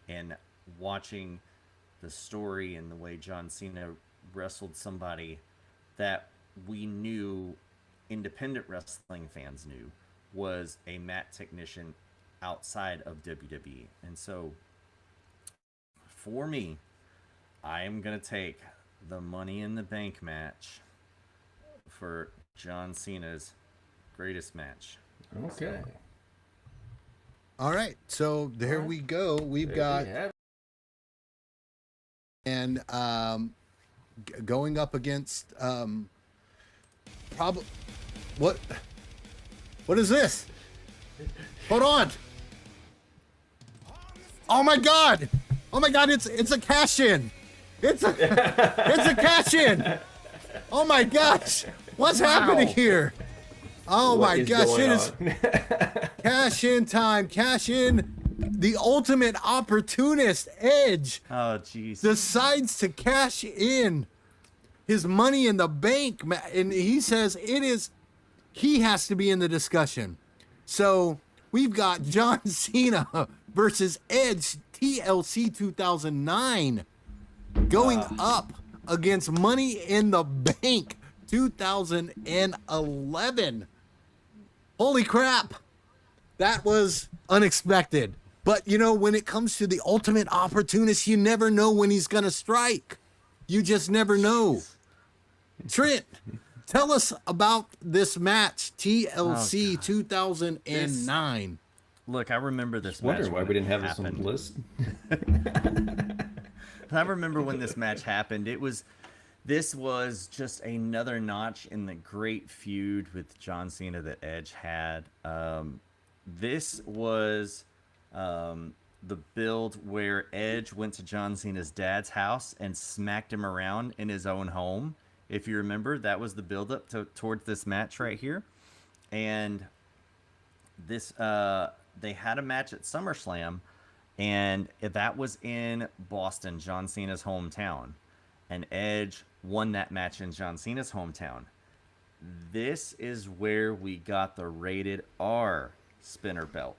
And watching the story and the way John Cena wrestled somebody that we knew, independent wrestling fans knew, was a mat technician outside of WWE. And so, for me, I am going to take the Money in the Bank match for John Cena's greatest match. Okay. All right, so there we go. We've got and going up against what is this? Hold on. Oh my god, it's a cash in. It's a cash in. Oh my gosh, what's happening here? Oh my gosh, it is cash in time. Cash in. The ultimate opportunist, Edge, Oh, jeez. decides to cash in his Money in the Bank, and he says he has to be in the discussion. So we've got John Cena versus Edge, TLC 2009, going up against Money in the Bank 2011. Holy crap. That was unexpected. But, you know, when it comes to the ultimate opportunist, you never know when he's going to strike. You just never know. Trent, tell us about this match, TLC 2009. Look, I remember this match. Wondering why we didn't have this on the list. I remember when this match happened. This was just another notch in the great feud with John Cena that Edge had. This was the build where Edge went to John Cena's dad's house and smacked him around in his own home. If you remember, that was the build up towards this match right here. And this they had a match at SummerSlam, and that was in Boston, John Cena's hometown. And Edge won that match in John Cena's hometown. This is where we got the Rated R spinner belt.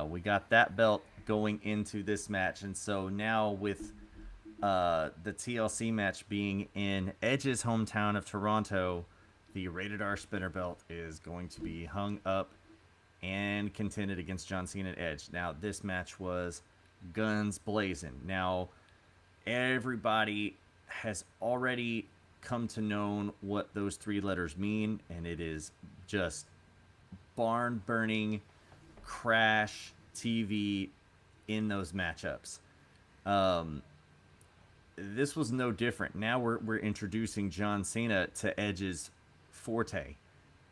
We got that belt going into this match, and so now with the TLC match being in Edge's hometown of Toronto, the Rated R spinner belt is going to be hung up and contended against John Cena and Edge. Now, this match was guns blazing. Now, everybody has already come to know what those three letters mean, and it is just barn-burning crash TV in those matchups. This was no different. Now we're introducing John Cena to Edge's forte.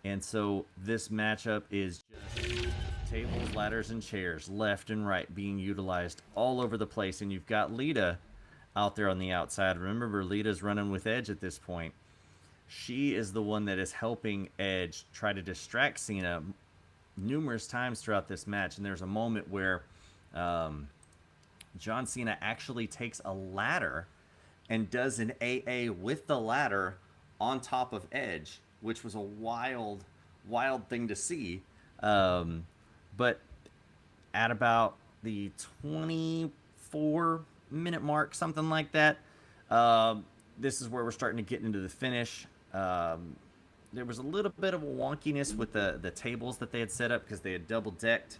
And so this matchup is just tables, ladders, and chairs left and right being utilized all over the place. And you've got Lita out there on the outside. Remember, Lita's running with Edge at this point. She is the one that is helping Edge try to distract Cena numerous times throughout this match. And there's a moment where John Cena actually takes a ladder and does an AA with the ladder on top of Edge, which was a wild thing to see. But at about the 24-minute mark, something like that. This is where we're starting to get into the finish. There was a little bit of a wonkiness with the tables that they had set up, because they had double decked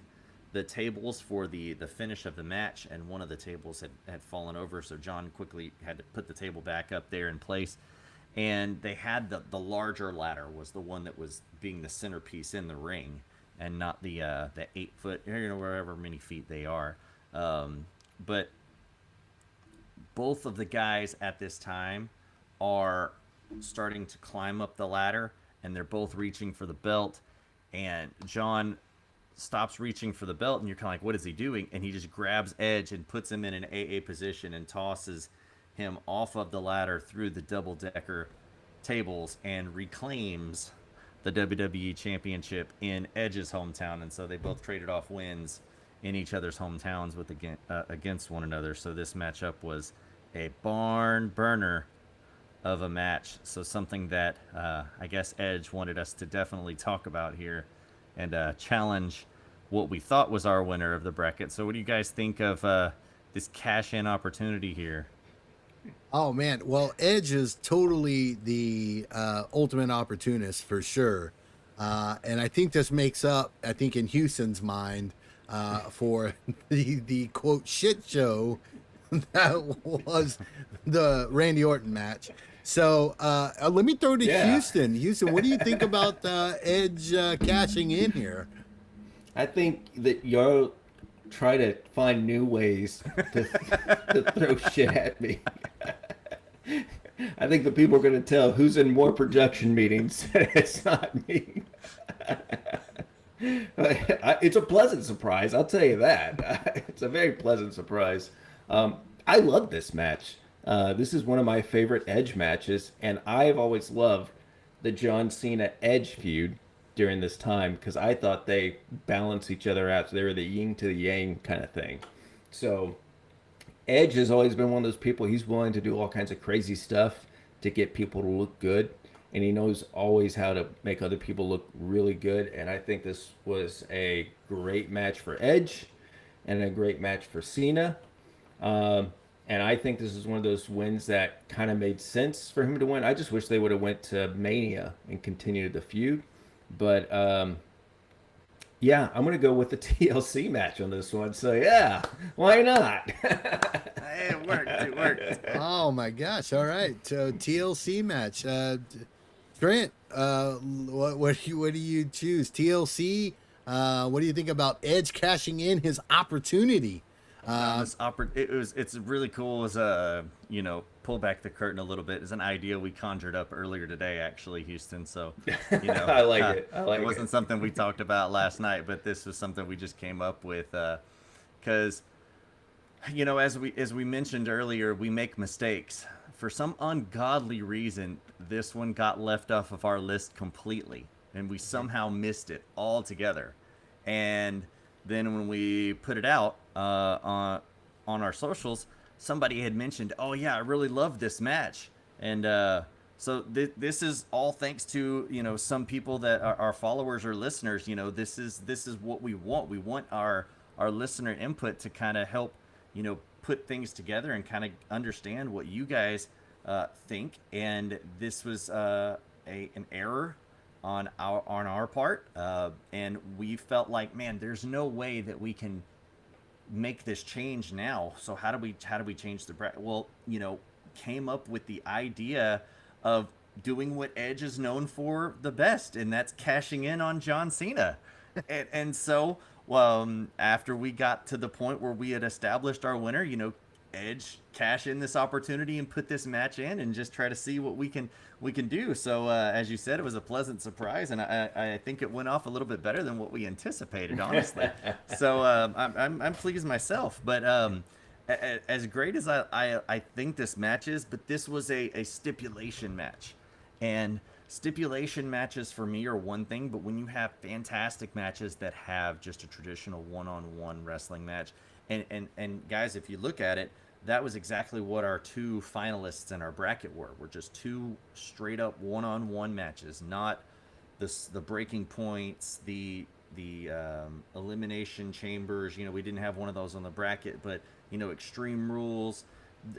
the tables for the finish of the match, and one of the tables had fallen over, so John quickly had to put the table back up there in place. And they had the larger ladder was the one that was being the centerpiece in the ring, and not the 8 foot, wherever many feet they are. But both of the guys at this time are starting to climb up the ladder, and they're both reaching for the belt. And John stops reaching for the belt, and you're kind of like, what is he doing? And he just grabs Edge and puts him in an AA position and tosses him off of the ladder through the double-decker tables, and reclaims the WWE Championship in Edge's hometown. And so they both traded off wins in each other's hometowns against one another. So this matchup was a barn burner of a match. So something that I guess Edge wanted us to definitely talk about here, and challenge what we thought was our winner of the bracket. So what do you guys think of this cash-in opportunity here? Oh man, well, Edge is totally the ultimate opportunist for sure, and I think this makes up, I think, in Houston's mind, for the quote shit show that was the Randy Orton match. So let me throw to Houston. Houston, what do you think about Edge cashing in here? I think that y'all try to find new ways to throw shit at me. I think the people are going to tell who's in more production meetings. It's not me. It's a pleasant surprise, I'll tell you that. It's a very pleasant surprise. I love this match. This is one of my favorite Edge matches, and I've always loved the John Cena Edge feud during this time, because I thought they balance each other out. So they were the yin to the yang kind of thing. So Edge has always been one of those people, he's willing to do all kinds of crazy stuff to get people to look good. And he knows always how to make other people look really good. And I think this was a great match for Edge and a great match for Cena. And I think this is one of those wins that kind of made sense for him to win. I just wish they would have went to Mania and continued the feud. But yeah, I'm going to go with the TLC match on this one. So yeah, why not? It worked. It worked. Oh my gosh! All right, so TLC match. Trent, what do you choose? TLC. What do you think about Edge cashing in his opportunity? It's really cool as a, pull back the curtain a little bit. It's an idea we conjured up earlier today, actually, Houston. So, I like it. It wasn't something we talked about last night, but this was something we just came up with, because, as we mentioned earlier, we make mistakes. For some ungodly reason, this one got left off of our list completely, and we somehow missed it altogether. And then when we put it out on our socials, somebody had mentioned, "Oh yeah, I really love this match," and so this is all thanks to some people that are our followers or listeners. This is what we want. We want our listener input to kind of help put things together and kind of understand what you guys think. And this was an error on our part, and we felt like, man, there's no way that we can make this change now. So how do we change the bracket? Well, came up with the idea of doing what Edge is known for the best, and that's cashing in on John Cena. and so after we got to the point where we had established our winner, Edge cash in this opportunity and put this match in and just try to see what we can do. So as you said, it was a pleasant surprise, and I think it went off a little bit better than what we anticipated, honestly. So I'm pleased myself. But as great as I think this match is, but this was a stipulation match, and stipulation matches for me are one thing, but when you have fantastic matches that have just a traditional one-on-one wrestling match, and guys, if you look at it, that was exactly what our two finalists in our bracket were just two straight up one-on-one matches, not the breaking points, the elimination chambers. You know, we didn't have one of those on the bracket, but you know, Extreme Rules,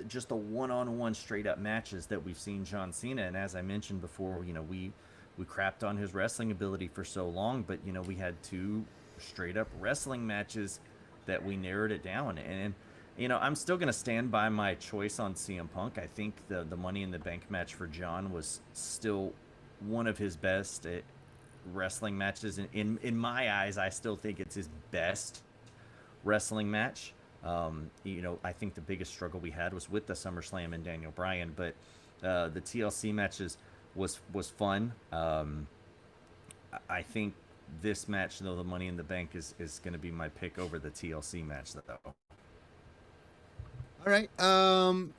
just the one-on-one straight up matches that we've seen John Cena. And as I mentioned before, you know, we crapped on his wrestling ability for so long, but you know, we had two straight up wrestling matches that we narrowed it down. And you know, I'm still gonna stand by my choice on CM Punk. I think the Money in the Bank match for John was still one of his best wrestling matches. In my eyes, I still think it's his best wrestling match. You know, I think the biggest struggle we had was with the SummerSlam and Daniel Bryan, but the TLC matches was fun. I think this match, though, the Money in the Bank is going to be my pick over the TLC match, though. All right.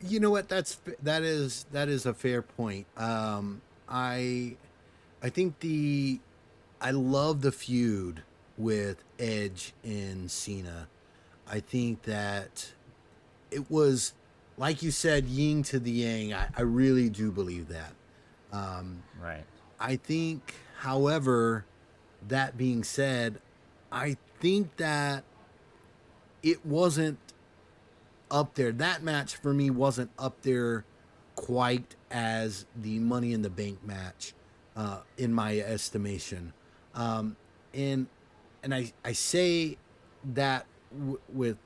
You know what? That is a fair point. I think I love the feud with Edge and Cena. I think that it was, like you said, yin to the yang. I really do believe that. Right. I think, however, that being said, I think that it wasn't up there. That match for me wasn't up there quite as the Money in the Bank match, in my estimation. And I say that with,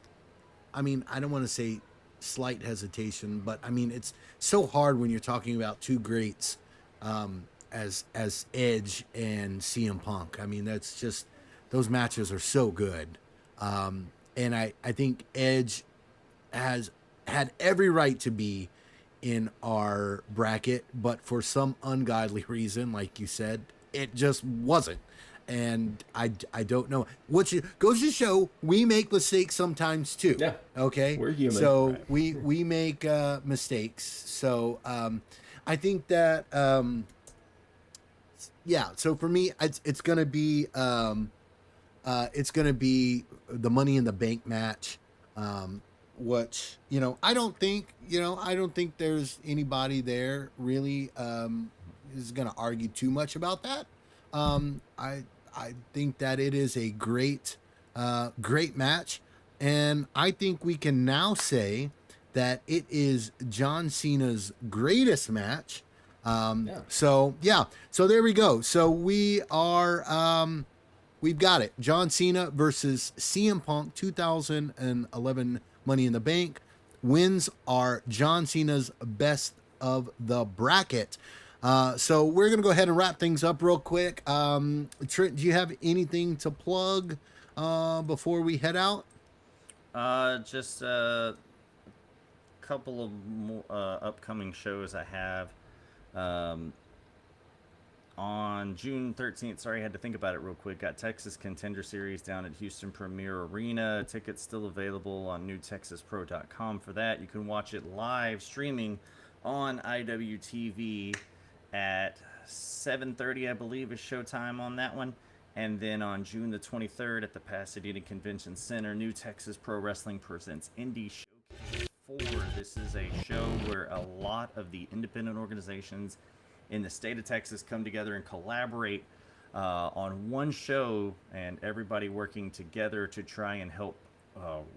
I mean, I don't want to say slight hesitation, but I mean, it's so hard when you're talking about two greats, as Edge and CM Punk. I mean, that's just, those matches are so good. And I think Edge has had every right to be in our bracket, but for some ungodly reason, like you said, it just wasn't. And I don't know. What goes to show, we make mistakes sometimes too. Yeah. Okay. We're human. So Right. we make mistakes. So I think that yeah. So for me, it's gonna be the Money in the Bank match. Which, you know, I don't think there's anybody there really is gonna argue too much about that. I think that it is a great match, and I think we can now say that it is John Cena's greatest match. Yeah. So there we go. So we are we've got it. John Cena versus CM Punk, 2011 Money in the Bank. Wins are John Cena's best of the bracket. So we're going to go ahead and wrap things up real quick. Trent, do you have anything to plug before we head out? Just a couple of more, upcoming shows I have. On June 13th, sorry, I had to think about it real quick. Got Texas Contender Series down at Houston Premier Arena. Tickets still available on newtexaspro.com for that. You can watch it live streaming on IWTV at 7:30, I believe, is showtime on that one. And then on June the 23rd at the Pasadena Convention Center, New Texas Pro Wrestling presents Indie Showcase 4. This is a show where a lot of the independent organizations in the state of Texas come together and collaborate on one show, and everybody working together to try and help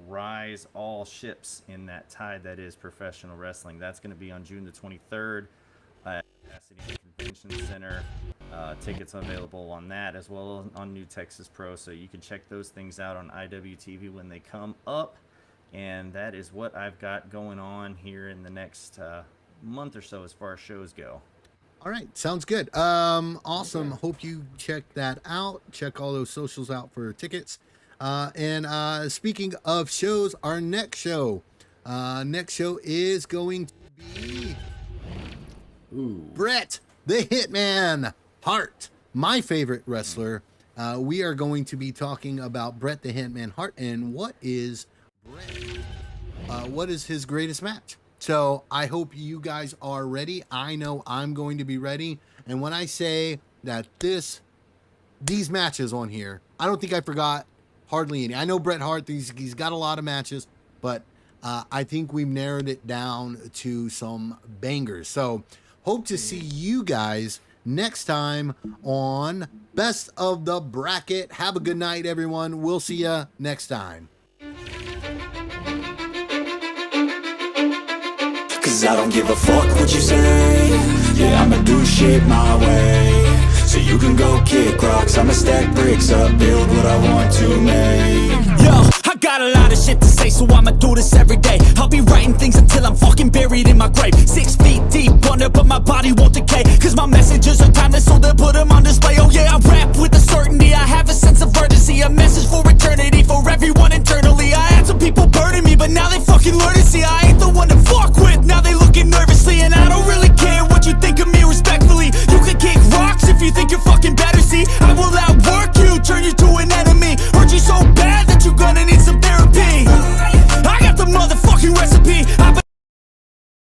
rise all ships in that tide that is professional wrestling. That's going to be on June the 23rd at Pasadena Convention Center. Tickets available on that as well as on New Texas Pro, so you can check those things out on IWTV when they come up. And that is what I've got going on here in the next month or so as far as shows go. All right, sounds good. Awesome. Hope you check that out. Check all those socials out for tickets. And speaking of shows, our next show is going to be Bret the Hitman Hart, my favorite wrestler. We are going to be talking about Bret the Hitman Hart and what is his greatest match. So I hope you guys are ready. I know I'm going to be ready. And when I say that these matches on here, I don't think I forgot hardly any. I know Bret Hart, he's got a lot of matches, but I think we've narrowed it down to some bangers. So hope to see you guys next time on Best of the Bracket. Have a good night, everyone. We'll see you next time. Cause I don't give a fuck what you say. Yeah, I'ma do shit my way. So you can go kick rocks, I'ma stack bricks up, build what I want to make. Yo, I got a lot of shit to say, so I'ma do this every day. I'll be writing things until I'm fucking buried in my grave. 6 feet deep under, but my body won't decay. Cause my messages are timeless, so they'll put them on